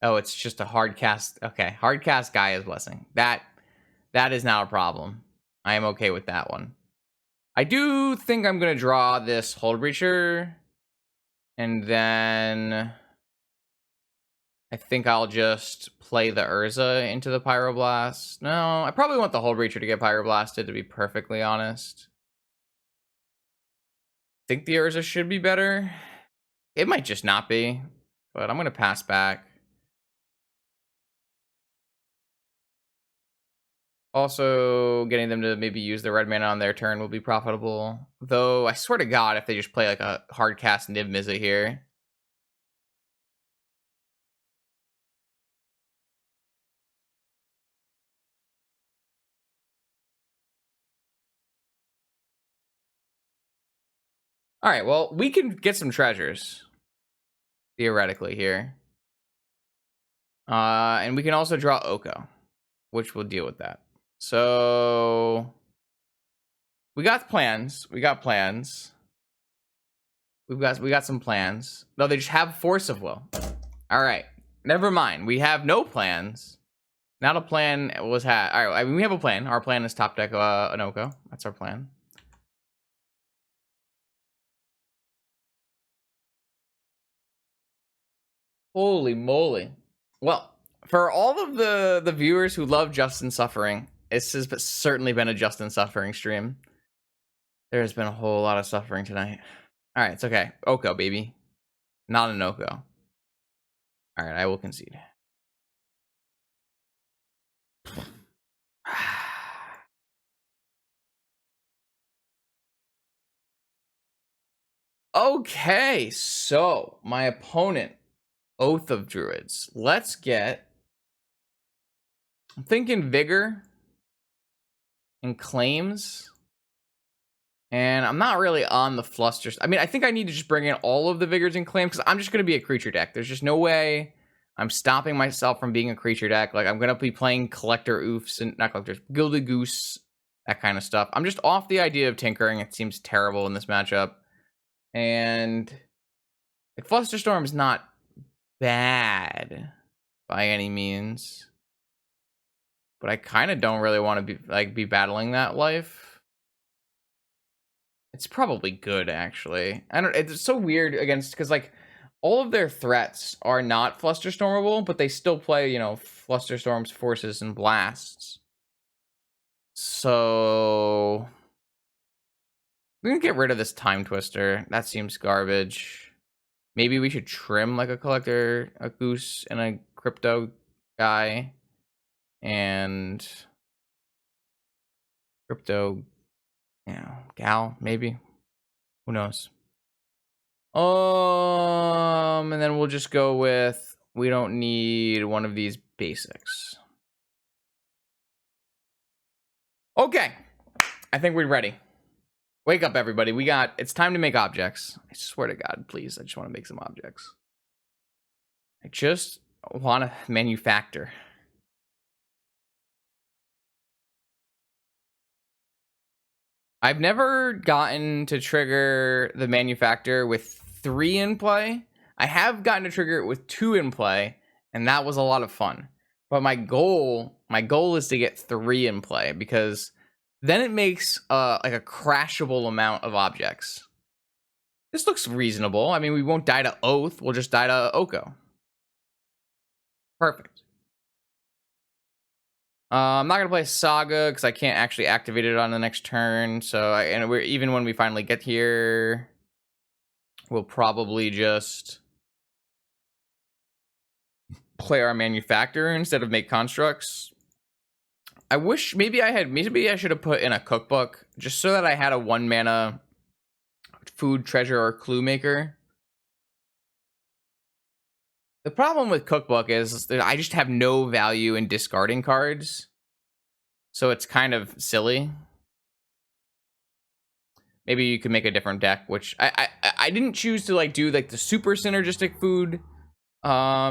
Oh, it's just a hard cast. Okay, hard cast Gaia's Blessing. That is not a problem. I am okay with that one. I do think I'm gonna draw this Hold Breacher, and then I think I'll just play the Urza into the Pyroblast. No, I probably want the Hold Breacher to get Pyroblasted, to be perfectly honest. I think the Urza should be better. It might just not be, but I'm going to pass back. Also, getting them to maybe use the red mana on their turn will be profitable. Though, I swear to God, if they just play like a hard cast Niv Mizzet here. All right, well, we can get some treasures, theoretically, here. And we can also draw Oko, which will deal with that. So we got plans. We got some plans. No, they just have Force of Will. All right. Never mind. We have no plans. Not a plan was had. All right. I mean, we have a plan. Our plan is top deck an Oko. That's our plan. Holy moly. Well, for all of the viewers who love Justin Suffering, this has certainly been a Justin Suffering stream. There has been a whole lot of suffering tonight. All right, it's okay. Oko, baby. Not an Oko. All right, I will concede. Okay, so my opponent, Oath of Druids. Let's get... I'm thinking Vigor and Claims. And I'm not really on the Fluster. I mean, I think I need to just bring in all of the Vigors and Claims because I'm just going to be a creature deck. There's just no way I'm stopping myself from being a creature deck. Like, I'm going to be playing Collector Oofs and... Not Collectors. Gilded Goose. That kind of stuff. I'm just off the idea of tinkering. It seems terrible in this matchup. And... like, Flusterstorm is not bad by any means. But I kind of don't really want to be battling that life. It's probably good, actually. I don't. It's so weird against because like all of their threats are not Flusterstormable, but they still play, you know, Flusterstorms, Forces, and Blasts. So we're gonna get rid of this Time Twister. That seems garbage. Maybe we should trim like a collector, a goose, and a crypto guy. And crypto, gal, maybe. Who knows? And then we'll just go with, we don't need one of these basics. Okay. I think we're ready. Wake up, everybody. It's time to make objects. I swear to God, please. I just want to make some objects. I just want to manufacture. I've never gotten to trigger the manufactor with 3 in play. I have gotten to trigger it with 2 in play, and that was a lot of fun. But my goal is to get 3 in play, because then it makes like a crashable amount of objects. This looks reasonable. I mean, we won't die to Oath. We'll just die to Oko. Perfect. I'm not gonna play Saga because I can't actually activate it on the next turn. So, even when we finally get here, we'll probably just play our manufacturer instead of make constructs. I wish maybe I should have put in a cookbook just so that I had a 1 mana food, treasure, or clue maker. The problem with cookbook is that I just have no value in discarding cards, so it's kind of silly. Maybe you could make a different deck, which I didn't choose to like do like the super synergistic food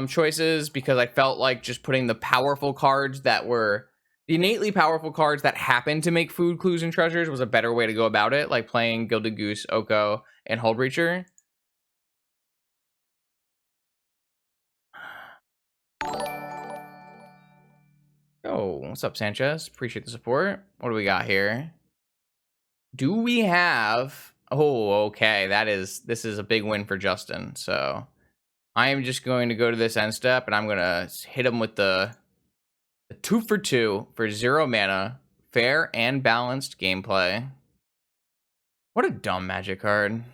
choices, because I felt like just putting the powerful cards that were the innately powerful cards that happen to make food, clues, and treasures was a better way to go about it, like playing Gilded Goose, Oko, and Hullbreacher. Oh, what's up, Sanchez? Appreciate the support. What do we got here? Do we have... Oh, okay. This is a big win for Justin. So I am just going to go to this end step, and I'm going to hit him with the 2 for 2 for 0 mana. Fair and balanced gameplay. What a dumb Magic card.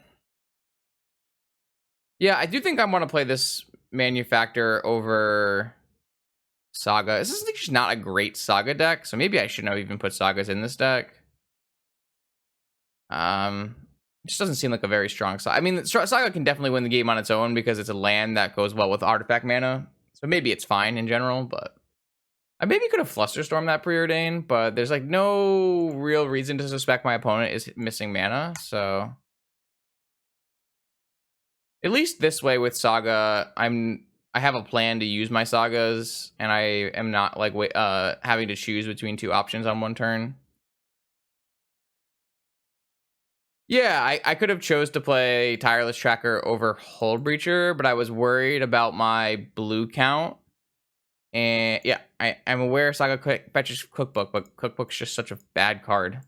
Yeah, I do think I want to play this manufacturer over Saga. This is just not a great Saga deck, so maybe I shouldn't have even put Sagas in this deck. It just doesn't seem like a very strong Saga. I mean, Saga can definitely win the game on its own because it's a land that goes well with artifact mana, so maybe it's fine in general, but I maybe could have Flusterstormed that Preordain, but there's like no real reason to suspect my opponent is missing mana, so at least this way with Saga, I have a plan to use my Sagas, and I am not like having to choose between 2 options on 1 turn. Yeah, I could have chose to play Tireless Tracker over Hullbreacher, but I was worried about my blue count. And yeah, I'm aware Saga fetches Cookbook, but Cookbook's just such a bad card.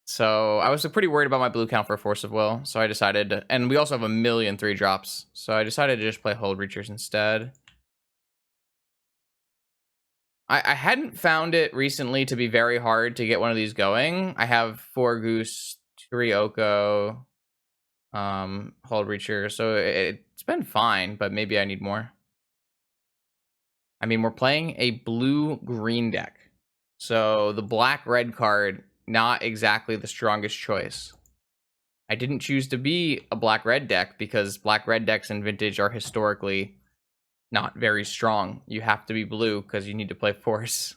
So I was pretty worried about my blue count for Force of Will, so I decided and we also have a million 3-drops, so I decided to just play Hullbreachers instead. I hadn't found it recently to be very hard to get one of these going. I have 4 Goose, 3 Oko, Hullbreacher, so it's been fine, but maybe I need more. I mean, we're playing a blue-green deck, so the black-red card, not exactly the strongest choice. I didn't choose to be a black-red deck because black-red decks in Vintage are historically not very strong. You have to be blue because you need to play Force.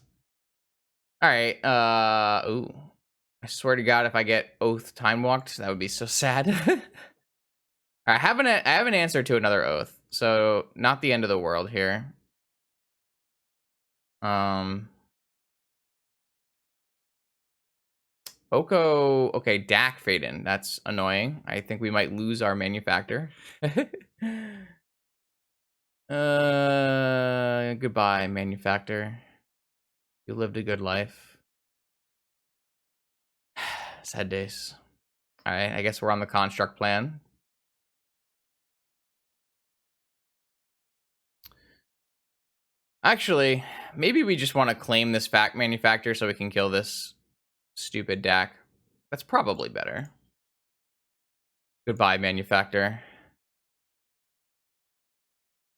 All right. Ooh. I swear to God, if I get Oath time walked, that would be so sad. I have an answer to another Oath, so not the end of the world here. Oko, okay, Dak Faden. That's annoying. I think we might lose our manufacturer. Goodbye, manufacturer. You lived a good life. Sad days. All right, I guess we're on the construct plan. Actually, Maybe we just want to claim this fact manufacturer so we can kill this stupid deck. That's probably better. Goodbye, manufacturer.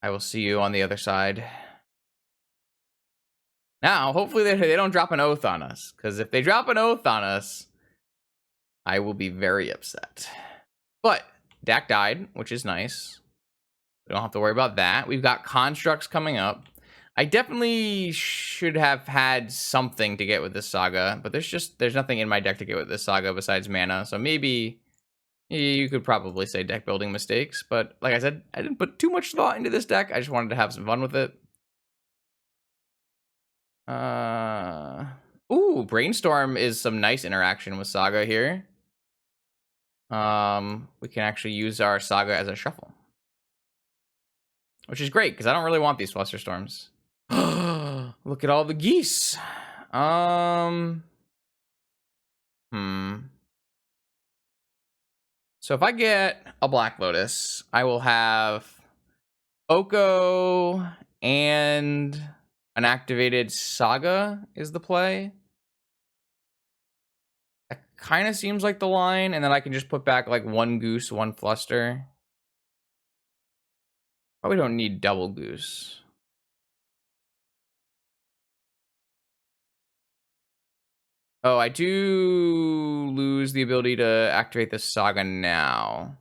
I will see you on the other side. Now, hopefully they don't drop an oath on us, because if they drop an oath on us, I will be very upset. But Dak died, which is nice. We don't have to worry about that. We've got constructs coming up. I definitely should have had something to get with this saga, but there's nothing in my deck to get with this saga besides mana. So maybe you could probably say deck building mistakes, but like I said, I didn't put too much thought into this deck. I just wanted to have some fun with it. Ooh, Brainstorm is some nice interaction with Saga here. We can actually use our Saga as a shuffle, which is great because I don't really want these Flusterstorms. Look at all the geese. So if I get a Black Lotus, I will have Oko and an activated Saga is the play. That kind of seems like the line, and then I can just put back like one Goose, one Fluster. Probably don't need double Goose. Oh, I do lose the ability to activate the Saga now.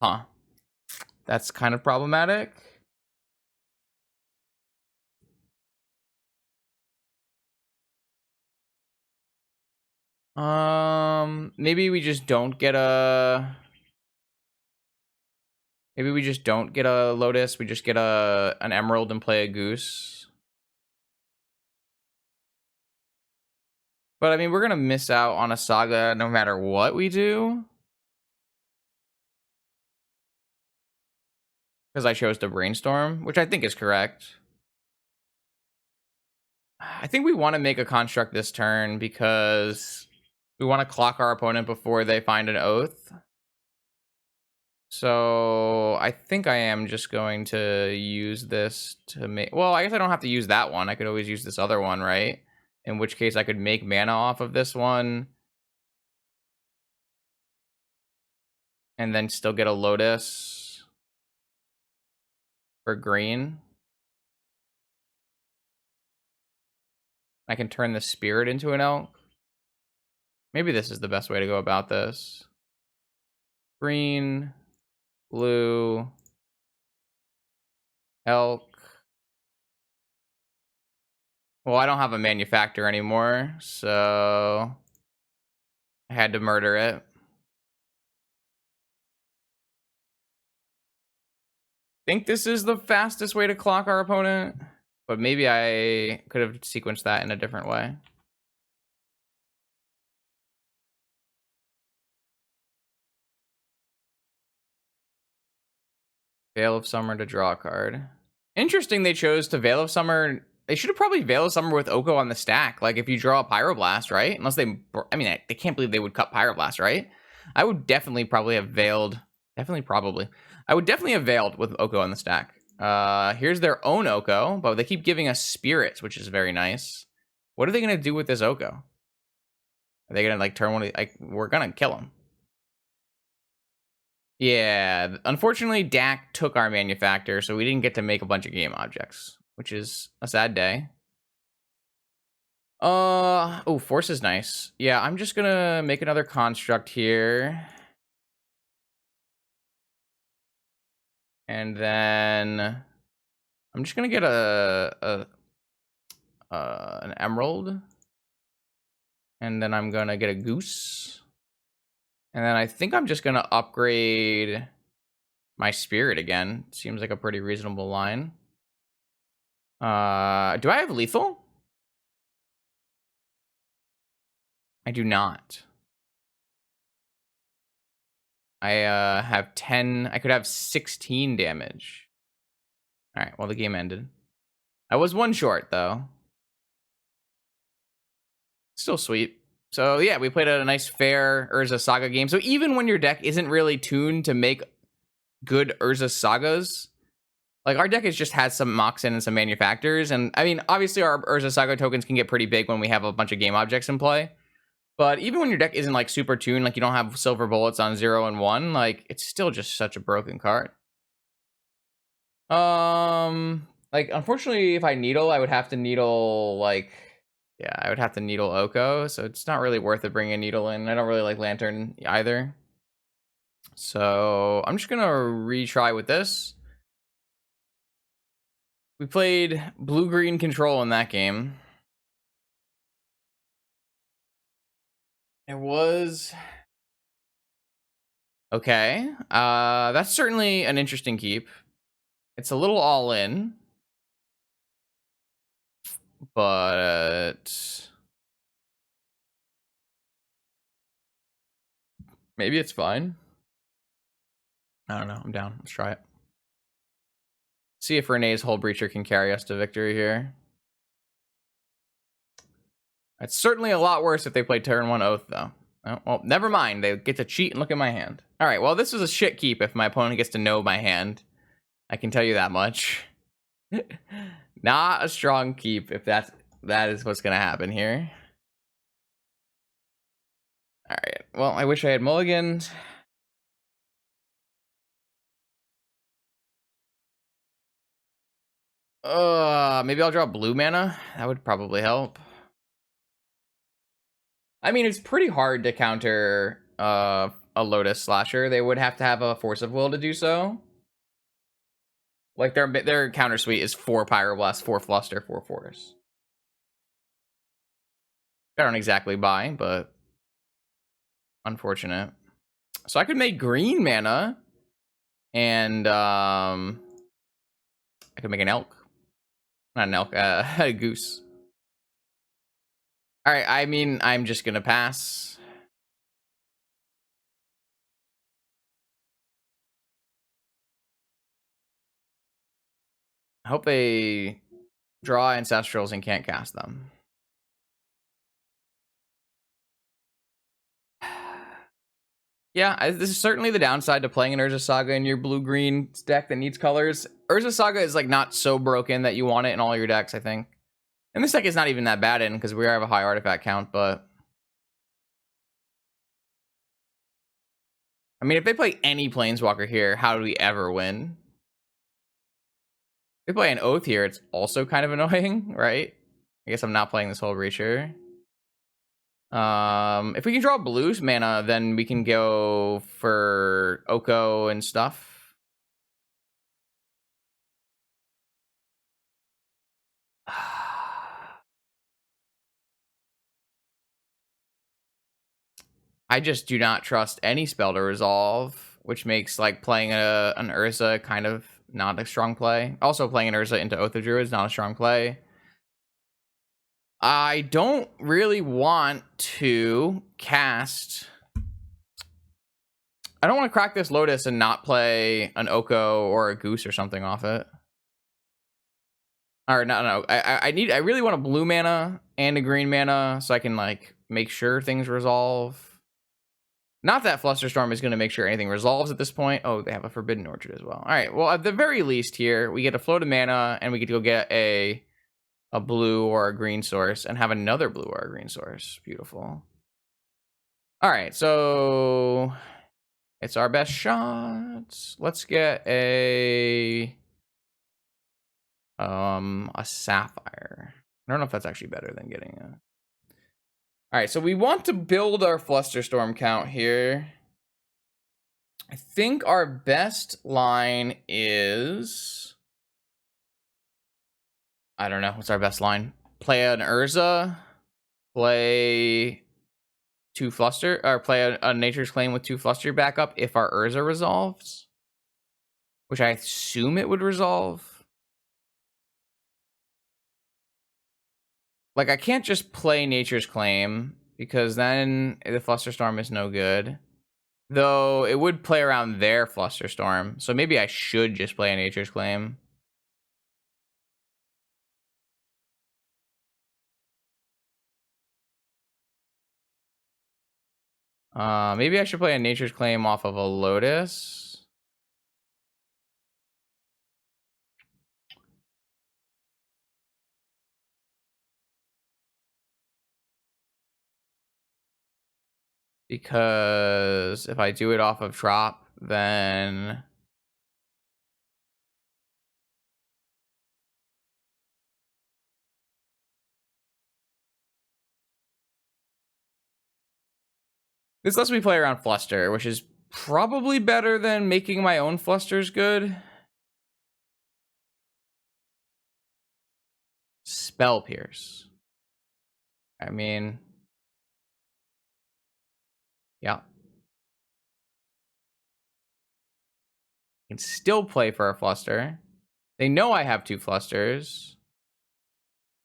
Huh. That's kind of problematic. Maybe we just don't get a... Maybe we just don't get a Lotus. We just get an Emerald and play a Goose. But I mean, we're gonna miss out on a Saga no matter what we do. Because I chose to Brainstorm, which I think is correct. I think we want to make a construct this turn because we want to clock our opponent before they find an oath. So I think I am just going to use this to make... Well, I guess I don't have to use that one. I could always use this other one, right? In which case I could make mana off of this one. And then still get a Lotus for green. I can turn the Spirit into an Elk. Maybe this is the best way to go about this. Green, blue, Elk. Well, I don't have a manufacturer anymore, so I had to murder it. Think this is the fastest way to clock our opponent, but maybe I could have sequenced that in a different way. Veil of Summer to draw a card. Interesting they chose to Veil of Summer. They should have probably Veil of Summer with Oko on the stack. Like if you draw a Pyroblast, right? Unless they... I mean, they can't believe they would cut Pyroblast, right? I would definitely probably have Veiled... I would definitely have Veiled with Oko on the stack. Here's their own Oko, but they keep giving us Spirits, which is very nice. What are they going to do with this Oko? Are they going to like turn one of... Like, we're going to kill them. Yeah, unfortunately, Dak took our manufacturer, so we didn't get to make a bunch of game objects, which is a sad day. Oh, Force is nice. Yeah, I'm just gonna make another construct here. And then I'm just gonna get an Emerald. And then I'm gonna get a Goose. And then I think I'm just gonna upgrade my Spirit again. Seems like a pretty reasonable line. Do I have lethal? I do not. I have 10. I could have 16 damage. All right, well, the game ended. I was one short, though. Still sweet. So, yeah, we played a nice, fair Urza Saga game. So even when your deck isn't really tuned to make good Urza Sagas, Like, our deck has just had some Moxen and some manufacturers, and I mean, obviously our Urza Saga tokens can get pretty big when we have a bunch of game objects in play. But even when your deck isn't like super tuned, like you don't have silver bullets on 0 and 1, like it's still just such a broken card. Like unfortunately, if I needle, I would have to needle like, yeah, I would have to needle Oko, so it's not really worth it bringing a needle in. I don't really like Lantern either, so I'm just gonna retry with this. We played blue-green control in that game. It was okay. That's certainly an interesting keep. It's a little all in, but maybe it's fine. I don't know. I'm down. Let's try it. See if Renee's Hull Breacher can carry us to victory here. It's certainly a lot worse if they play turn 1 Oath, though. Oh, well, never mind. They get to cheat and look at my hand. All right, well, this is a shit keep if my opponent gets to know my hand. I can tell you that much. Not a strong keep if that is what's going to happen here. All right, well, I wish I had mulligans. Maybe I'll draw blue mana. That would probably help. I mean, it's pretty hard to counter a Lotus Slasher. They would have to have a Force of Will to do so. Like their counter suite is 4 Pyroblast, 4 Fluster, 4 Force. I don't exactly buy, but unfortunate. So I could make green mana, and I could make an elk. Not an elk, a goose. All right, I mean, I'm just gonna pass. I hope they draw Ancestrals and can't cast them. Yeah, this is certainly the downside to playing an Urza Saga in your blue-green deck that needs colors. Urza Saga is like not so broken that you want it in all your decks, I think. And this deck is not even that bad in because we have a high artifact count, but I mean, if they play any Planeswalker here, how do we ever win? If they play an Oath here, it's also kind of annoying, right? I guess I'm not playing this whole Reacher. If we can draw blue mana, then we can go for Oko and stuff. I just do not trust any spell to resolve, which makes like playing an Urza kind of not a strong play. Also, playing an Urza into Oath of Druids not a strong play. I don't really want to cast. I don't want to crack this Lotus and not play an Oko or a Goose or something off it. Or no. I really want a blue mana and a green mana so I can like make sure things resolve. Not that Flusterstorm is going to make sure anything resolves at this point. Oh, they have a Forbidden Orchard as well. All right. Well, at the very least here, we get a float of mana, and we get to go get a blue or a green source and have another blue or a green source. Beautiful. All right. So it's our best shot. Let's get a Sapphire. I don't know if that's actually better than getting a... All right. So we want to build our Flusterstorm count here. I think our best line is... I don't know. What's our best line? Play an Urza. Play 2 Fluster. Or play a Nature's Claim with 2 Fluster backup if our Urza resolves. Which I assume it would resolve. Like, I can't just play Nature's Claim, because then the Flusterstorm is no good. Though, it would play around their Flusterstorm, so maybe I should just play a Nature's Claim. Maybe I should play a Nature's Claim off of a Lotus. Because if I do it off of Trop, then this lets me play around Fluster, which is probably better than making my own Flusters good. Spell Pierce. I mean, yeah. Can still play for a Fluster. They know I have 2 Flusters.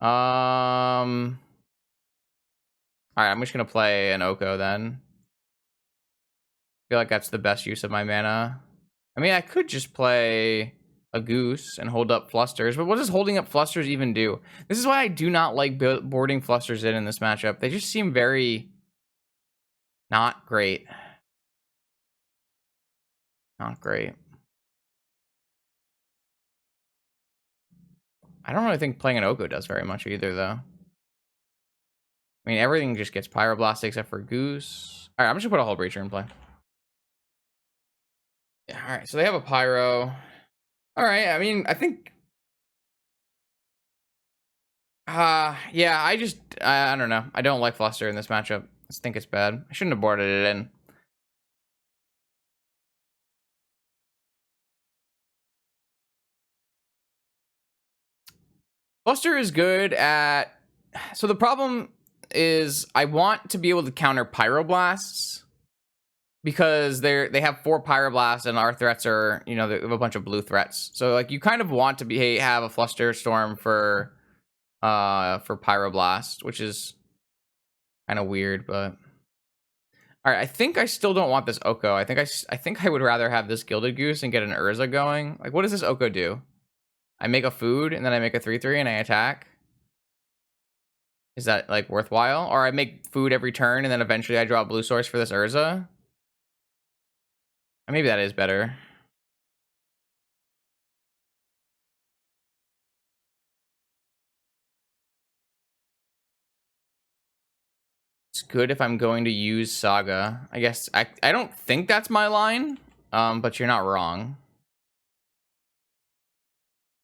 Alright, I'm just gonna play an Oko then. I feel like that's the best use of my mana. I mean, I could just play a Goose and hold up Flusters, but what does holding up Flusters even do? This is why I do not like boarding Flusters in this matchup. They just seem very not great. Not great. I don't really think playing an Oko does very much either, though. I mean, everything just gets Pyroblast except for Goose. Alright, I'm just gonna put a Hull Breacher in play. Yeah, alright, so they have a Pyro. Alright, I mean, I think... yeah, I don't know. I don't like Fluster in this matchup. I just think it's bad. I shouldn't have boarded it in. Fluster is good at... So the problem is I want to be able to counter Pyroblasts because they have 4 Pyroblasts and our threats are, you know, they have a bunch of blue threats. So like you kind of want to have a Fluster Storm for Pyroblast, which is kind of weird, but all right, I think I still don't want this Oko. I think I would rather have this Gilded Goose and get an Urza going. Like, what does this Oko do? I make a food and then I make a 3/3 and I attack. Is that like worthwhile? Or I make food every turn and then eventually I draw a blue source for this Urza? Or maybe that is better. It's good if I'm going to use Saga. I guess I don't think that's my line, but you're not wrong.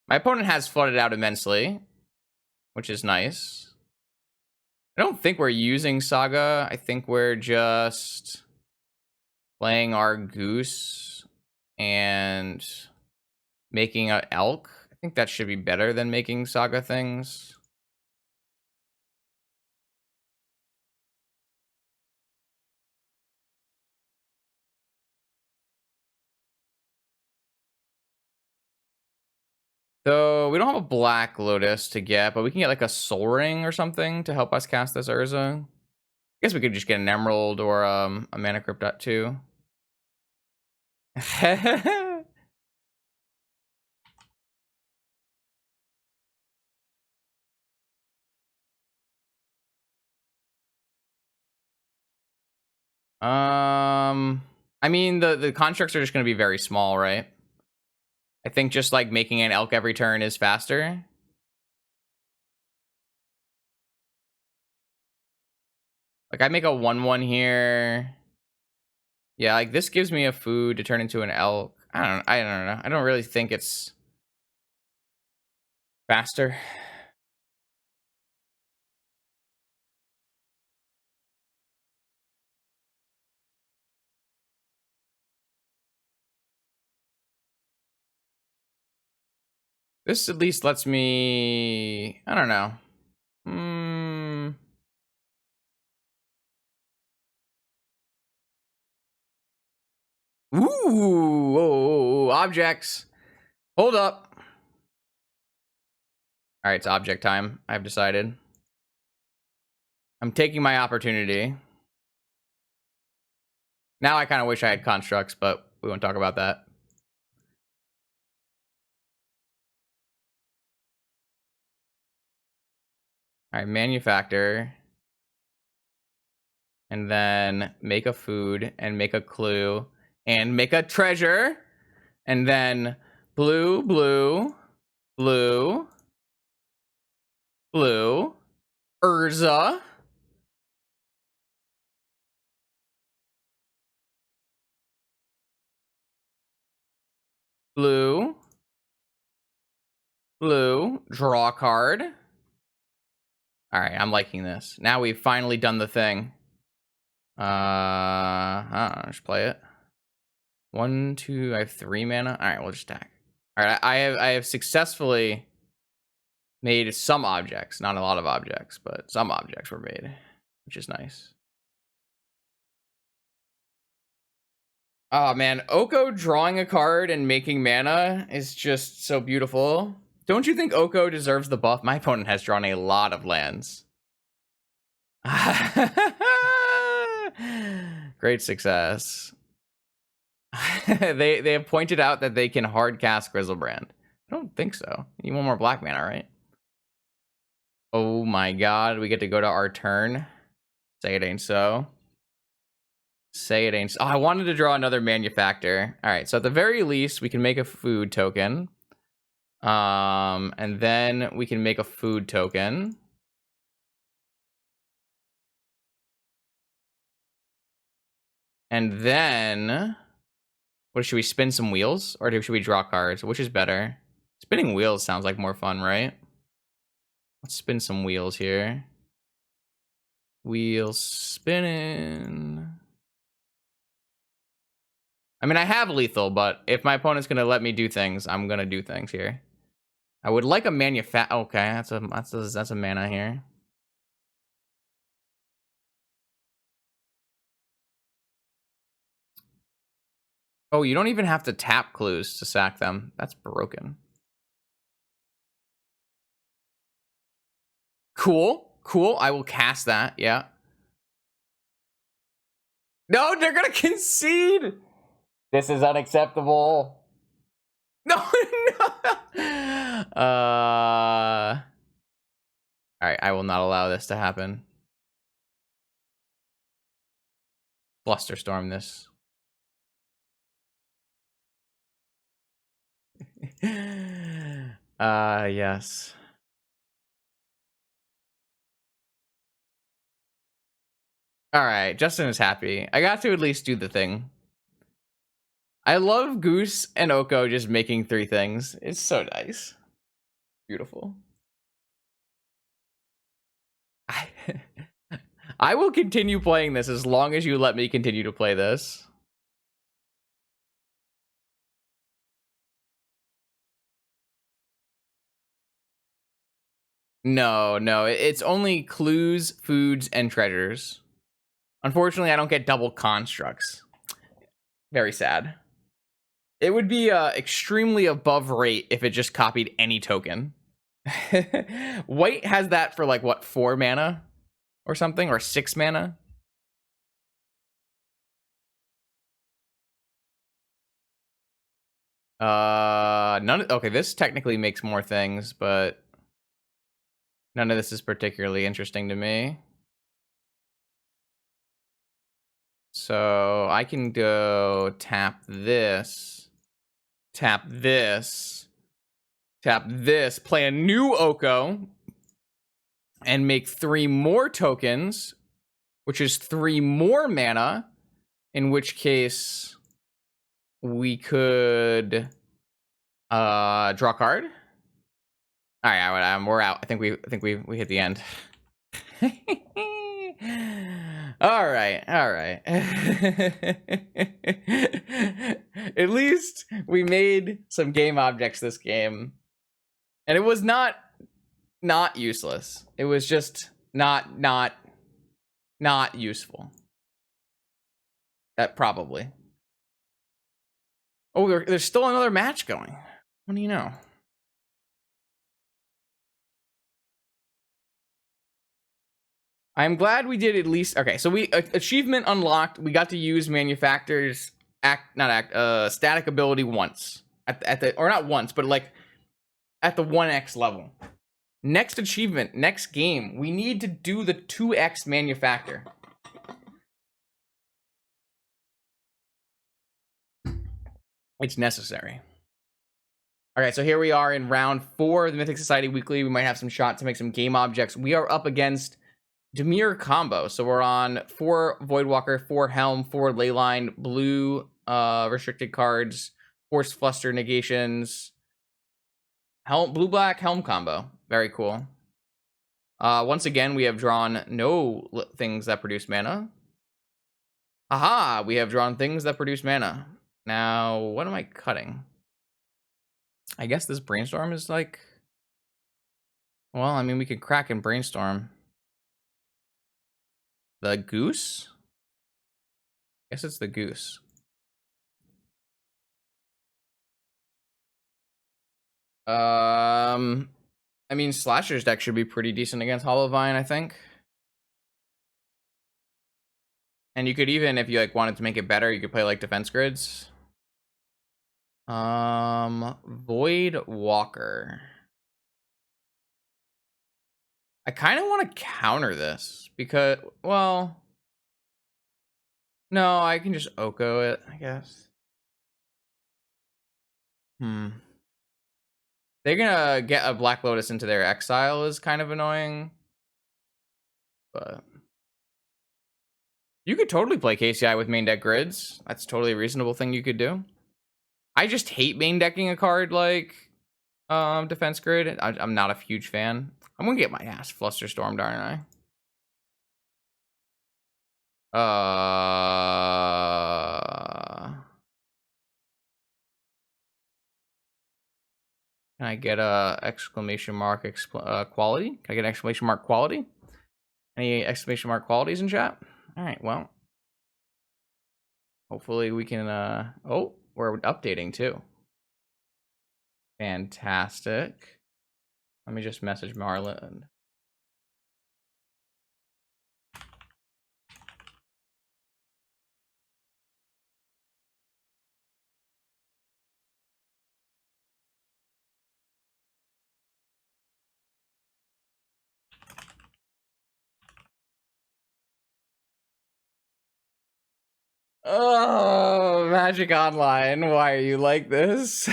My opponent has flooded out immensely, which is nice. I don't think we're using Saga. I think we're just playing our Goose and making an Elk. I think that should be better than making Saga things. So we don't have a Black Lotus to get, but we can get like a Soul Ring or something to help us cast this Urza. I guess we could just get an Emerald or a Mana Crypt too. I mean the constructs are just gonna be very small, right? I think just like making an Elk every turn is faster. Like I make a 1/1 here. Yeah, like this gives me a food to turn into an Elk. I don't know. I don't really think it's faster. This at least lets me, I don't know. Ooh, whoa, objects. Hold up. All right, it's object time. I've decided. I'm taking my opportunity. Now I kind of wish I had constructs, but we won't talk about that. All right, manufacture. And then make a food and make a clue and make a treasure. And then blue, blue, blue, blue, Urza. Blue. Blue. Draw a card. Alright, I'm liking this. Now we've finally done the thing. Just play it. 1, 2, I have 3 mana. Alright, we'll just attack. Alright, I have successfully made some objects. Not a lot of objects, but some objects were made, which is nice. Oh man, Oko drawing a card and making mana is just so beautiful. Don't you think Oko deserves the buff? My opponent has drawn a lot of lands. Great success. They have pointed out that they can hard cast Grizzlebrand. I don't think so. You need 1 more black mana, right? Oh my god, we get to go to our turn. Say it ain't so. Say it ain't so. Oh, I wanted to draw another manufactor. Alright, so at the very least, we can make a food token. And then we can make a food token. And then... what, should we spin some wheels? Or should we draw cards? Which is better? Spinning wheels sounds like more fun, right? Let's spin some wheels here. Wheels spinning. I mean, I have lethal, but if my opponent's gonna let me do things, I'm gonna do things here. I would like a okay, that's a mana here. Oh, you don't even have to tap clues to sack them. That's broken. Cool. Cool. I will cast that. Yeah. No, they're gonna concede. This is unacceptable. No, no. All right, I will not allow this to happen. Blusterstorm this. Yes. All right, Justin is happy. I got to at least do the thing. I love Goose and Oko just making 3 things. It's so nice. Beautiful. I will continue playing this as long as you let me continue to play this. No, it's only clues, foods, and treasures. Unfortunately, I don't get double constructs. Very sad. It would be extremely above rate if it just copied any token. White has that for like, what, 4 mana? Or something? Or 6 mana? Okay, this technically makes more things, but none of this is particularly interesting to me. So I can go tap this, tap this, tap this, play a new Oko, and make 3 more tokens, which is 3 more mana, in which case we could draw a card. All right, we're out. I think we hit the end. All right. At least we made some game objects this game, and it was not useless. It was just not useful. That probably. Oh, there's still another match going. What do you know? I'm glad we did at least. Okay, so we achievement unlocked. We got to use manufacturer's static ability once at the, or not once, but like at the 1x level. Next achievement, next game, we need to do the 2x manufactor. It's necessary. All right, so here we are in round 4 of the Mythic Society Weekly. We might have some shot to make some game objects. We are up against Dimir combo. So we're on 4 Voidwalker, 4 Helm, 4 Leyline, blue restricted cards, Force Fluster negations. Blue-black Helm combo. Very cool. Once again, we have drawn no things that produce mana. Aha! We have drawn things that produce mana. Now, what am I cutting? I guess this Brainstorm is like... Well, I mean, we could crack and Brainstorm. The Goose? I guess it's the Goose. I mean, Slasher's deck should be pretty decent against Hollowvine, I think. And you could even, if you like wanted to make it better, you could play like Defense Grids. Void Walker. I kind of want to counter this because, well, no, I can just Oko it, I guess. They're gonna get a Black Lotus into their exile is kind of annoying. But you could totally play KCI with main deck grids. That's totally a reasonable thing you could do. I just hate main decking a card like Defense Grid. I'm not a huge fan. I'm gonna get my ass Flusterstormed, aren't I? Can I get a exclamation mark quality? Can I get an exclamation mark quality? Any exclamation mark qualities in chat? All right, well, hopefully we can. Oh, we're updating too. Fantastic. Let me just message Marlon. Oh, Magic Online, why are you like this?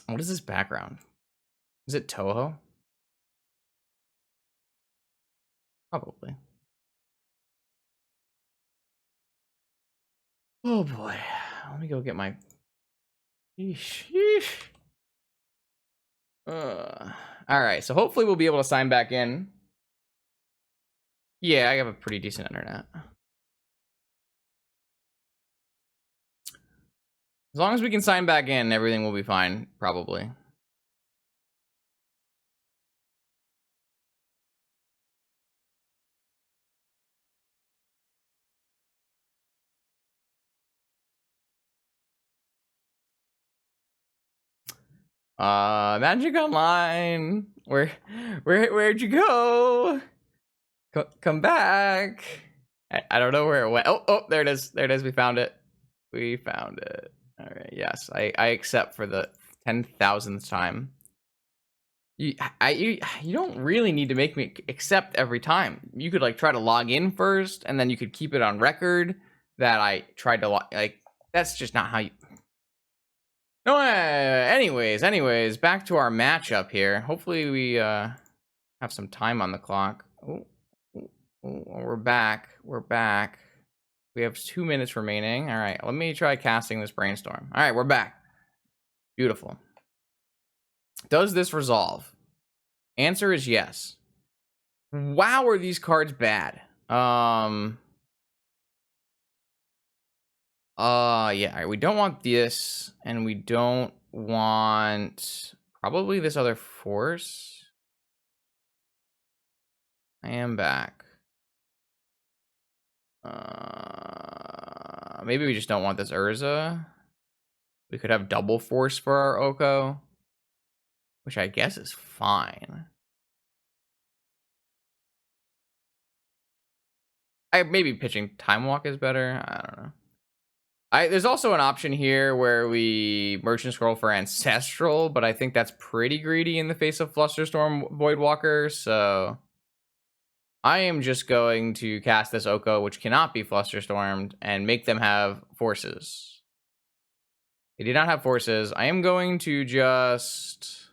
What is this background? Is it Toho? Probably. Oh boy. Let me go get my... Yeesh. Alright, so hopefully we'll be able to sign back in. Yeah, I have a pretty decent internet. As long as we can sign back in, everything will be fine, probably. Magic Online, where'd you go? Come back. I don't know where it went. Oh, there it is. There it is. We found it. We found it. All right. Yes, I accept for the 10,000th time. You don't really need to make me accept every time. You could like try to log in first, and then you could keep it on record that I tried to like. That's just not how you. No. Anyways, back to our matchup here. Hopefully we have some time on the clock. Oh, we're back. We're back. We have 2 minutes remaining. All right, let me try casting this Brainstorm. All right, we're back. Beautiful. Does this resolve? Answer is yes. Wow, are these cards bad? Yeah, all right, we don't want this, and we don't want probably this other force. I am back. Maybe we just don't want this Urza. We could have double force for our Oko, which I guess is fine. Maybe pitching Time Walk is better. I don't know. There's also an option here where we Merchant Scroll for Ancestral, but I think that's pretty greedy in the face of Flusterstorm Voidwalker, so I am just going to cast this Oko, which cannot be Flusterstormed, and make them have forces. They did not have forces. I am going to just...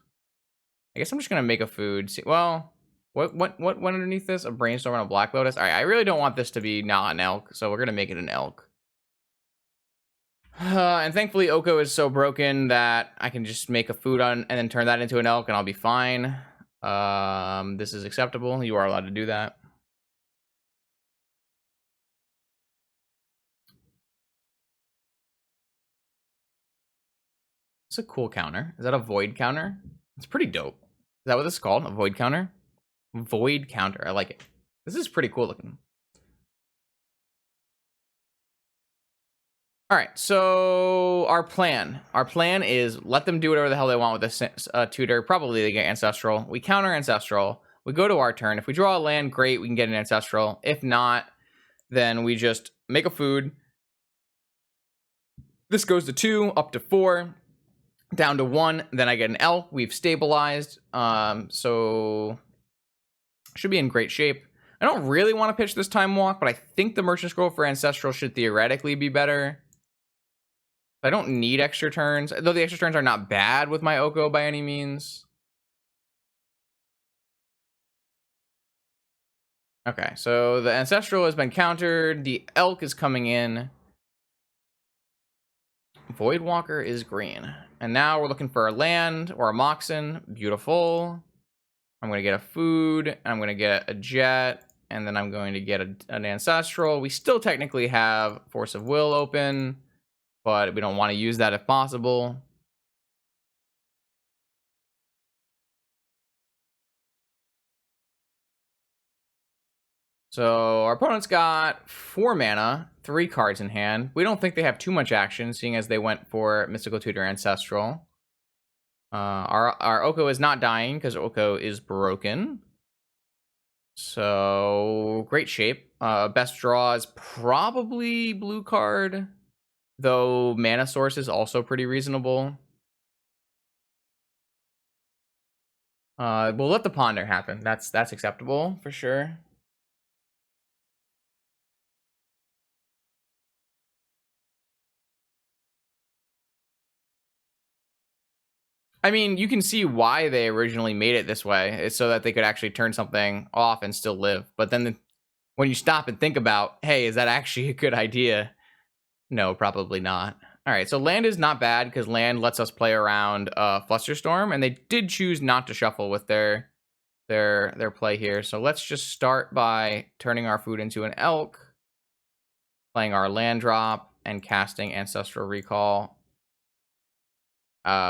I guess I'm just going to make a food. See, well, What went underneath this? A brainstorm and a black lotus. All right, I really don't want this to be not an elk, so we're gonna make it an elk. And thankfully, Oko is so broken that I can just make a food on and then turn that into an elk, and I'll be fine. This is acceptable. You are allowed to do that. It's a cool counter. Is that a void counter? It's pretty dope. Is that what this is called? A void counter? Void counter. I like it. This is pretty cool looking. All right, so our plan is let them do whatever the hell they want with this tutor. Probably they get ancestral. We counter ancestral. We go to our turn. If we draw a land, great, we can get an ancestral. If not, then we just make a food. This goes to 2, up to 4, down to 1. Then I get an elk. We've stabilized. So should be in great shape. I don't really want to pitch this time walk, but I think the merchant scroll for ancestral should theoretically be better. I don't need extra turns, though the extra turns are not bad with my Oko by any means. Okay, so the ancestral has been countered. The elk is coming in. Voidwalker is green. And now we're looking for a land or a Moxen. Beautiful. I'm going to get a food, and I'm going to get a jet, and then I'm going to get an ancestral. We still technically have Force of Will open, but we don't want to use that if possible. So our opponent's got 4 mana, 3 cards in hand. We don't think they have too much action, seeing as they went for Mystical Tutor Ancestral. Our Oko is not dying because Oko is broken. So great shape. Best draw is probably blue card, though mana source is also pretty reasonable. We'll let the ponder happen. That's acceptable for sure. I mean, you can see why they originally made it this way. It's so that they could actually turn something off and still live. But then when you stop and think about, hey, is that actually a good idea? No, probably not. All right, so land is not bad because land lets us play around Flusterstorm, and they did choose not to shuffle with their play here. So let's just start by turning our food into an elk, playing our land drop, and casting Ancestral Recall.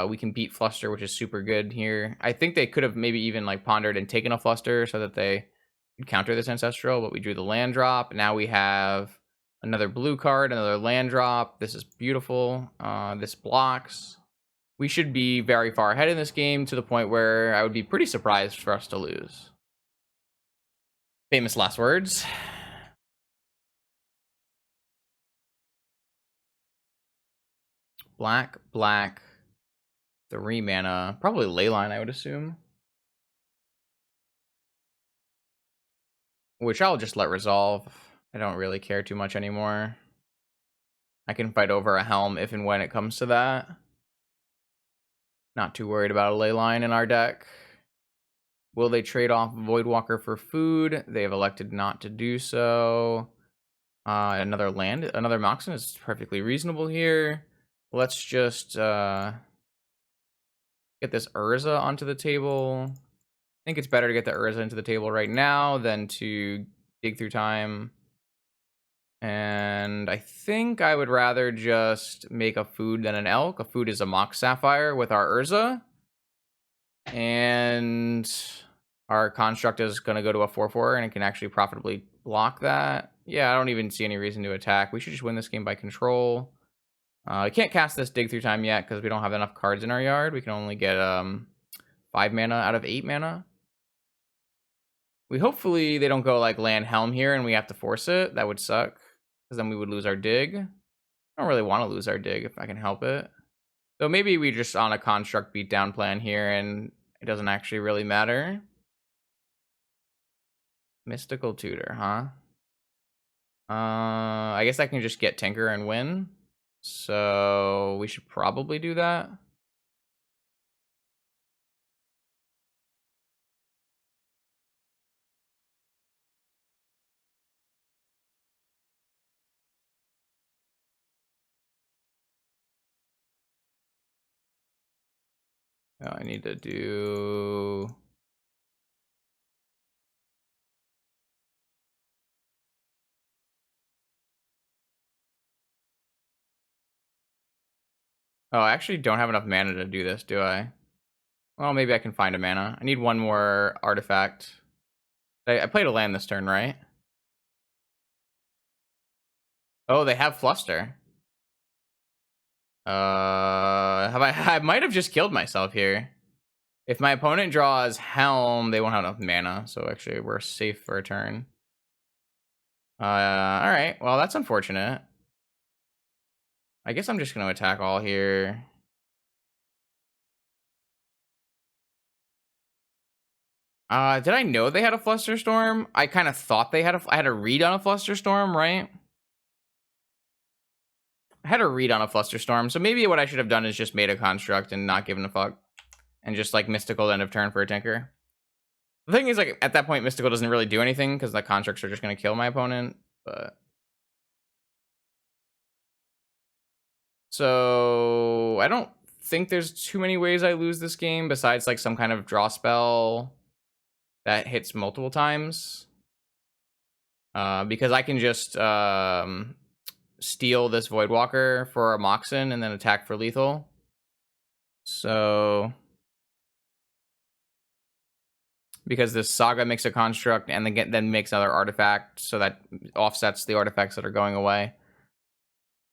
We can beat Fluster, which is super good here. I think they could have maybe even like pondered and taken a Fluster so that they could counter this Ancestral, but we drew the land drop. Now we have another blue card, another land drop. This is beautiful. This blocks. We should be very far ahead in this game to the point where I would be pretty surprised for us to lose. Famous last words. Black, 3 mana. Probably Leyline, I would assume. Which I'll just let resolve. I don't really care too much anymore. I can fight over a Helm if and when it comes to that. Not too worried about a Leyline in our deck. Will they trade off Voidwalker for food? They have elected not to do so. Another land, another Moxen is perfectly reasonable here. Let's just get this Urza onto the table. I think it's better to get the Urza into the table right now than to dig through time. And I think I would rather just make a food than an elk. A food is a Mox Sapphire with our Urza. And our construct is going to go to a 4/4, and it can actually profitably block that. Yeah, I don't even see any reason to attack. We should just win this game by control. I can't cast this dig through time yet because we don't have enough cards in our yard. We can only get 5 mana out of 8 mana. Hopefully they don't go like land Helm here and we have to force it. That would suck because then we would lose our dig. I don't really want to lose our dig if I can help it. So maybe we just on a construct beatdown plan here and it doesn't actually really matter. Mystical Tutor, huh? I guess I can just get Tinker and win. So we should probably do that. Oh, I need to do... Oh, I actually don't have enough mana to do this, do I? Well, maybe I can find a mana. I need one more artifact. I played a land this turn, right? Oh, they have Fluster. I might have just killed myself here. If my opponent draws Helm, they won't have enough mana, so actually we're safe for a turn. Alright, well that's unfortunate. I guess I'm just gonna attack all here. Did I know they had a Flusterstorm? I kind of thought they had I had a read on a Flusterstorm, right? I had a read on a Flusterstorm, so maybe what I should have done is just made a construct and not given a fuck. And just, like, Mystical end of turn for a Tinker. The thing is, like, at that point, Mystical doesn't really do anything, because the constructs are just going to kill my opponent, but... So, I don't think there's too many ways I lose this game, besides, like, some kind of draw spell that hits multiple times. Because I can just steal this Voidwalker for a Moxen and then attack for lethal. So... because this Saga makes a construct and then makes another artifact, so that offsets the artifacts that are going away.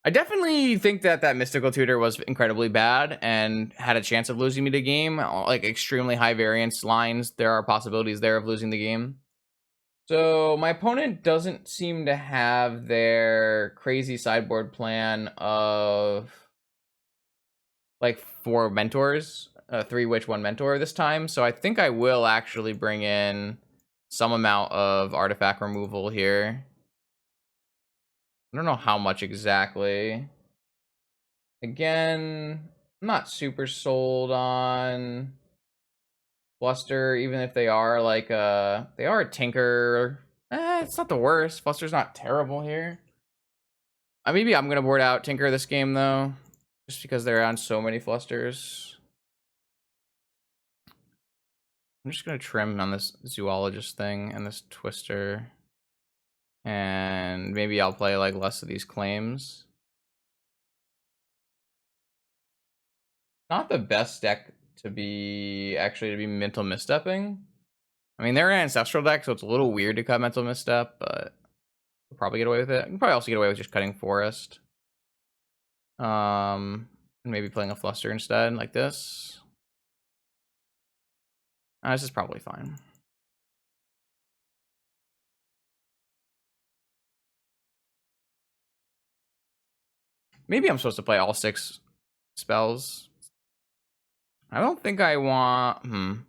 I definitely think that Mystical Tutor was incredibly bad and had a chance of losing me the game. Like, extremely high variance lines, there are possibilities there of losing the game. So my opponent doesn't seem to have their crazy sideboard plan of, like, 4 mentors. 3 witch, 1 mentor this time, so I think I will actually bring in some amount of artifact removal here. I don't know how much exactly. Again, I'm not super sold on Fluster, even if they are like they are a Tinker. It's not the worst. Fluster's not terrible here. Maybe I'm gonna board out Tinker this game though, just because they're on so many Flusters. I'm just going to trim on this Zoologist thing and this Twister. And maybe I'll play, like, less of these claims. Not the best deck to be Mental Misstepping. I mean, they're an Ancestral deck, so it's a little weird to cut Mental Misstep, but we'll probably get away with it. I can probably also get away with just cutting Forest. And maybe playing a Fluster instead, like this. This is probably fine. Maybe I'm supposed to play all 6 spells. I don't think I want...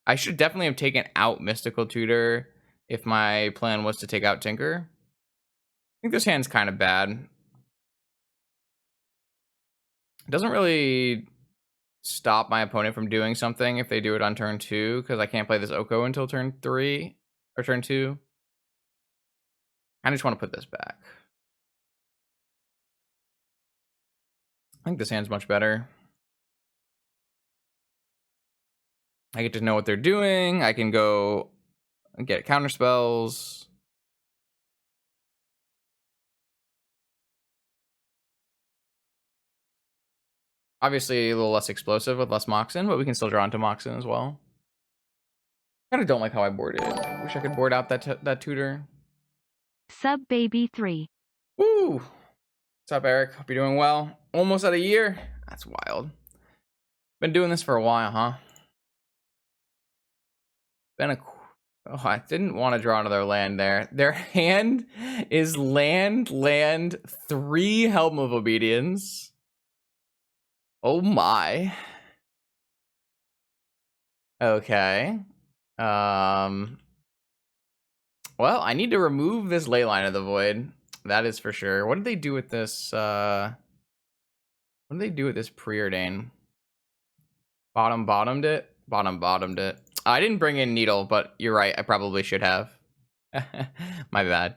I should definitely have taken out Mystical Tutor if my plan was to take out Tinker. I think this hand's kind of bad. It doesn't really stop my opponent from doing something if they do it on turn 2, because I can't play this Oko until turn 3 or turn 2. I just want to put this back. I think this hand's much better. I get to know what they're doing. I can go and get counter spells. Obviously, a little less explosive with less Moxen, but we can still draw into Moxen as well. Kind of don't like how I boarded. Wish I could board out that tutor. Sub baby 3. Woo! What's up, Eric? Hope you're doing well. Almost at a year. That's wild. Been doing this for a while, huh? Oh, I didn't want to draw another land there. Their hand is land, 3 Helm of Obedience. Oh my. Okay. Well, I need to remove this Leyline of the Void. That is for sure. What did they do with this? What did they do with this Preordain? Bottomed it? Bottomed it. I didn't bring in Needle, but you're right. I probably should have. My bad.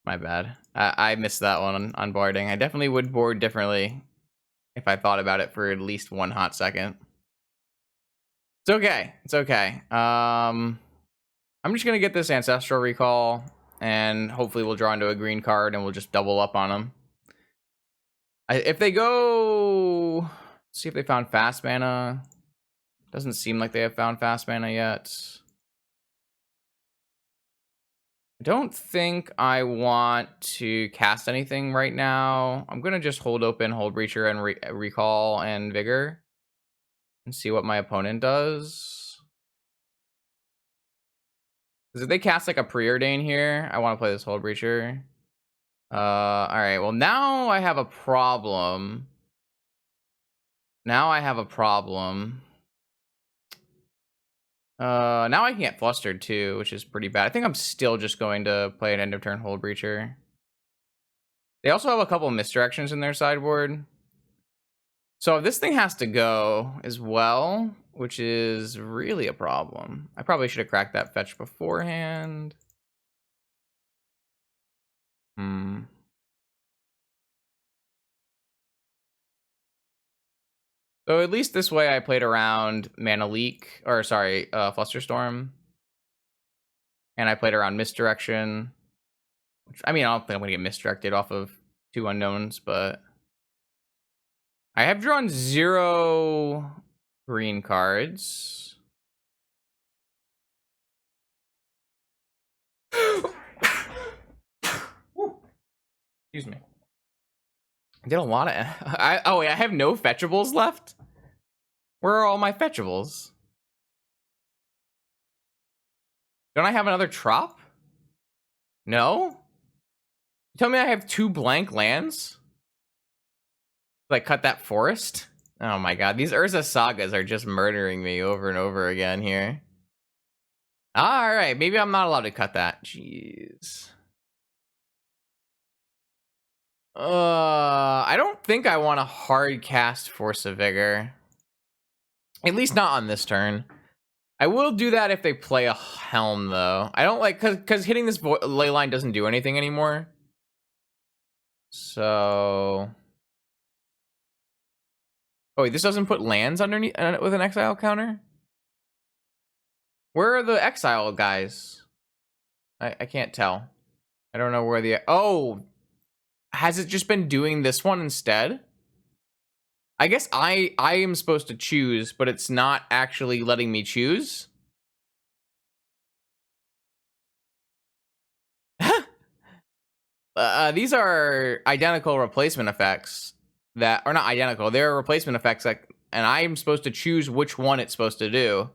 My bad. I missed that one on boarding. I definitely would board differently if I thought about it for at least 1 hot second. It's okay. It's okay. I'm just gonna get this Ancestral Recall, and hopefully we'll draw into a green card, and we'll just double up on them. If they go... See if they found fast mana. Doesn't seem like they have found fast mana yet. I don't think I want to cast anything right now. I'm gonna just hold open, hold Breacher, and recall and Vigor, and see what my opponent does. Because if they cast like a Preordain here, I want to play this hold Breacher. All right. Well, now I have a problem. Now I can get flustered too, which is pretty bad. I think I'm still just going to play an end of turn hold Breacher. They also have a couple of misdirections in their sideboard. So this thing has to go as well, which is really a problem. I probably should have cracked that fetch beforehand. So at least this way I played around Mana Leak, or sorry, Flusterstorm. And I played around Misdirection. Which, I mean, I don't think I'm going to get misdirected off of 2 unknowns, but... I have drawn 0 green cards. Excuse me. I did a lot of... oh, wait, I have no fetchables left? Where are all my fetchables? Don't I have another trop? No? You tell me I have 2 blank lands? Like, cut that forest? Oh my god, these Urza Sagas are just murdering me over and over again here. Alright, maybe I'm not allowed to cut that. Jeez. I don't think I want to hard cast Force of Vigor. At least not on this turn. I will do that if they play a Helm, though. I don't like... Because hitting this ley line doesn't do anything anymore. So... Oh, wait, this doesn't put lands underneath with an exile counter? Where are the exile guys? I can't tell. I don't know where the... Oh! Has it just been doing this one instead? I guess I am supposed to choose, but it's not actually letting me choose. These are identical replacement effects that are not identical. They're replacement effects, and I'm supposed to choose which one it's supposed to do,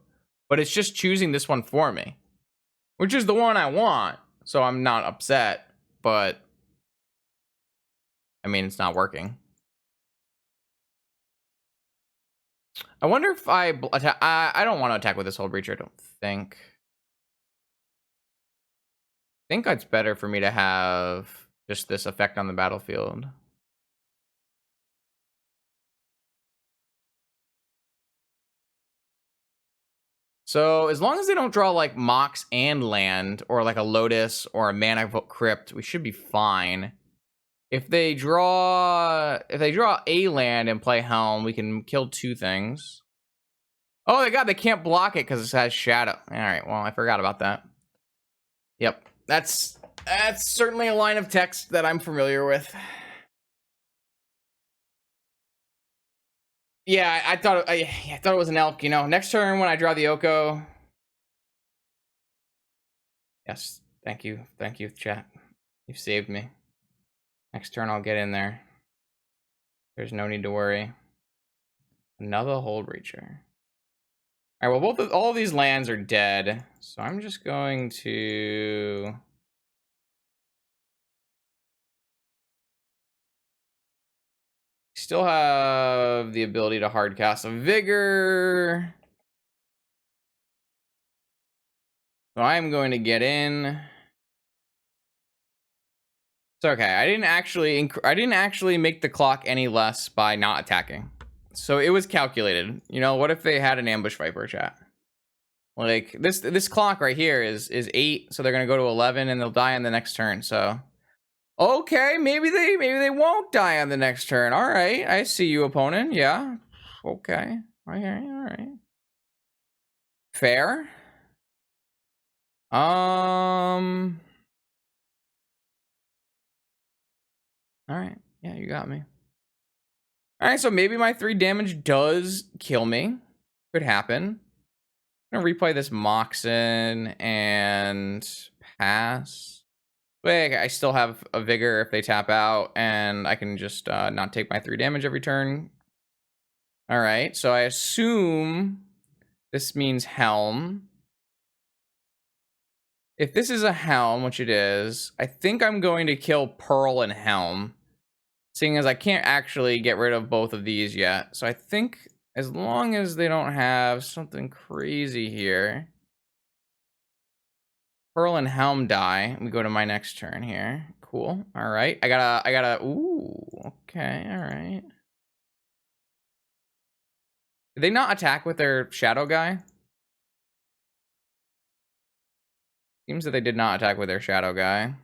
but it's just choosing this one for me, which is the one I want. So I'm not upset, but I mean, it's not working. I wonder if I attack. I don't want to attack with this whole breacher. I don't think. I think it's better for me to have just this effect on the battlefield. So as long as they don't draw like Mox and land, or like a Lotus or a Mana Crypt, we should be fine. If they draw a land and play Helm, we can kill 2 things. Oh my god, they can't block it because it has Shadow. All right, well, I forgot about that. Yep, that's certainly a line of text that I'm familiar with. Yeah, I thought it was an elk. You know, next turn when I draw the Oko. Yes, thank you, chat. You've saved me. Next turn I'll get in there. There's no need to worry. Another hold reacher. All right, well, all of these lands are dead, so I'm just going to... Still have the ability to hard cast a Vigor. So I'm going to get in. It's okay. I didn't actually make the clock any less by not attacking. So it was calculated. You know, what if they had an ambush viper, chat? Like this clock right here is 8, so they're gonna go to 11 and they'll die on the next turn. So okay, maybe they won't die on the next turn. All right, I see you, opponent. Yeah, okay, all right. Fair. All right. Yeah, you got me. All right, so maybe my 3 damage does kill me. Could happen. I'm gonna replay this Moxen and pass. Wait, I still have a Vigor if they tap out, and I can just not take my 3 damage every turn. All right, so I assume this means Helm. If this is a Helm, which it is, I think I'm going to kill Pearl and Helm, seeing as I can't actually get rid of both of these yet. So I think as long as they don't have something crazy here, Pearl and Helm die. We go to my next turn here. Cool. All right. I gotta, ooh, okay. All right. Did they not attack with their shadow guy? Seems that they did not attack with their shadow guy.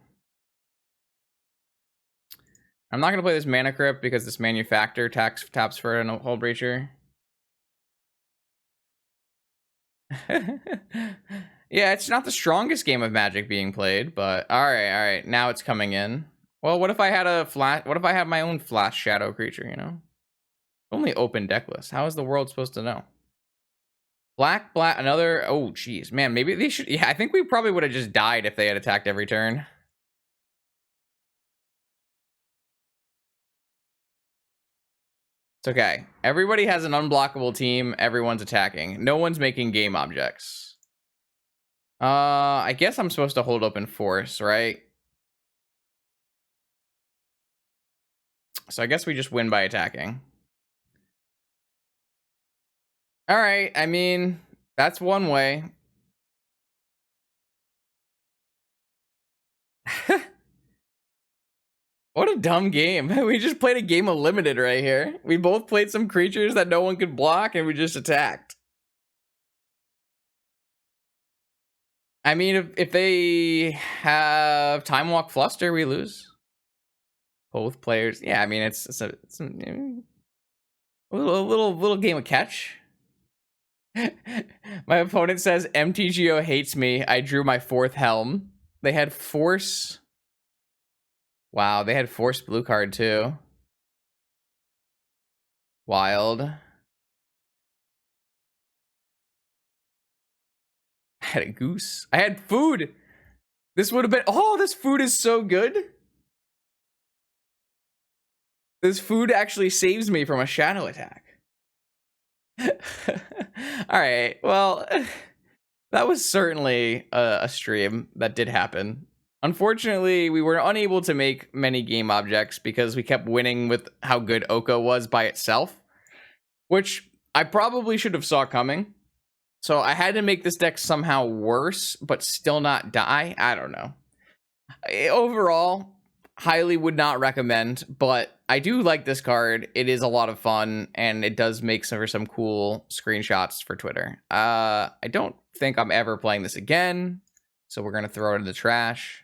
I'm not gonna play this Mana Crypt because this Manufactor taps for a Hull Breacher. Yeah, it's not the strongest game of Magic being played, but all right. Now it's coming in. Well, what if I had a flash? What if I had my own flash shadow creature? You know, only open deck list. How is the world supposed to know? Black, another. Oh, geez, man. Maybe they should. Yeah, I think we probably would have just died if they had attacked every turn. It's okay. Everybody has an unblockable team. Everyone's attacking. No one's making game objects. I guess I'm supposed to hold open force, right? So I guess we just win by attacking. All right. I mean, that's one way. What a dumb game. We just played a game of limited right here. We both played some creatures that no one could block, and we just attacked. I mean, if they have Time Walk Fluster, we lose. Both players. Yeah, I mean, it's a little game of catch. My opponent says MTGO hates me. I drew my 4th Helm. They had Force. Wow, they had Force blue card too. Wild. I had a goose. I had food. This would have been. Oh, this food is so good. This food actually saves me from a shadow attack. All right. Well, that was certainly a stream that did happen. Unfortunately, we were unable to make many game objects because we kept winning with how good Oko was by itself, which I probably should have saw coming. So I had to make this deck somehow worse, but still not die. I don't know. Overall, highly would not recommend, but I do like this card. It is a lot of fun, and it does make some cool screenshots for Twitter. I don't think I'm ever playing this again, so we're gonna throw it in the trash.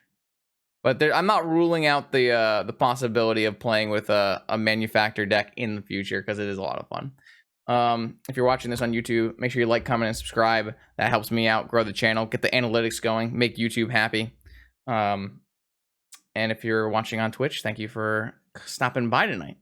But I'm not ruling out the possibility of playing with a Manufactor deck in the future because it is a lot of fun. If you're watching this on YouTube, make sure you like, comment, and subscribe. That helps me out, grow the channel, get the analytics going, make YouTube happy. And if you're watching on Twitch, thank you for stopping by tonight.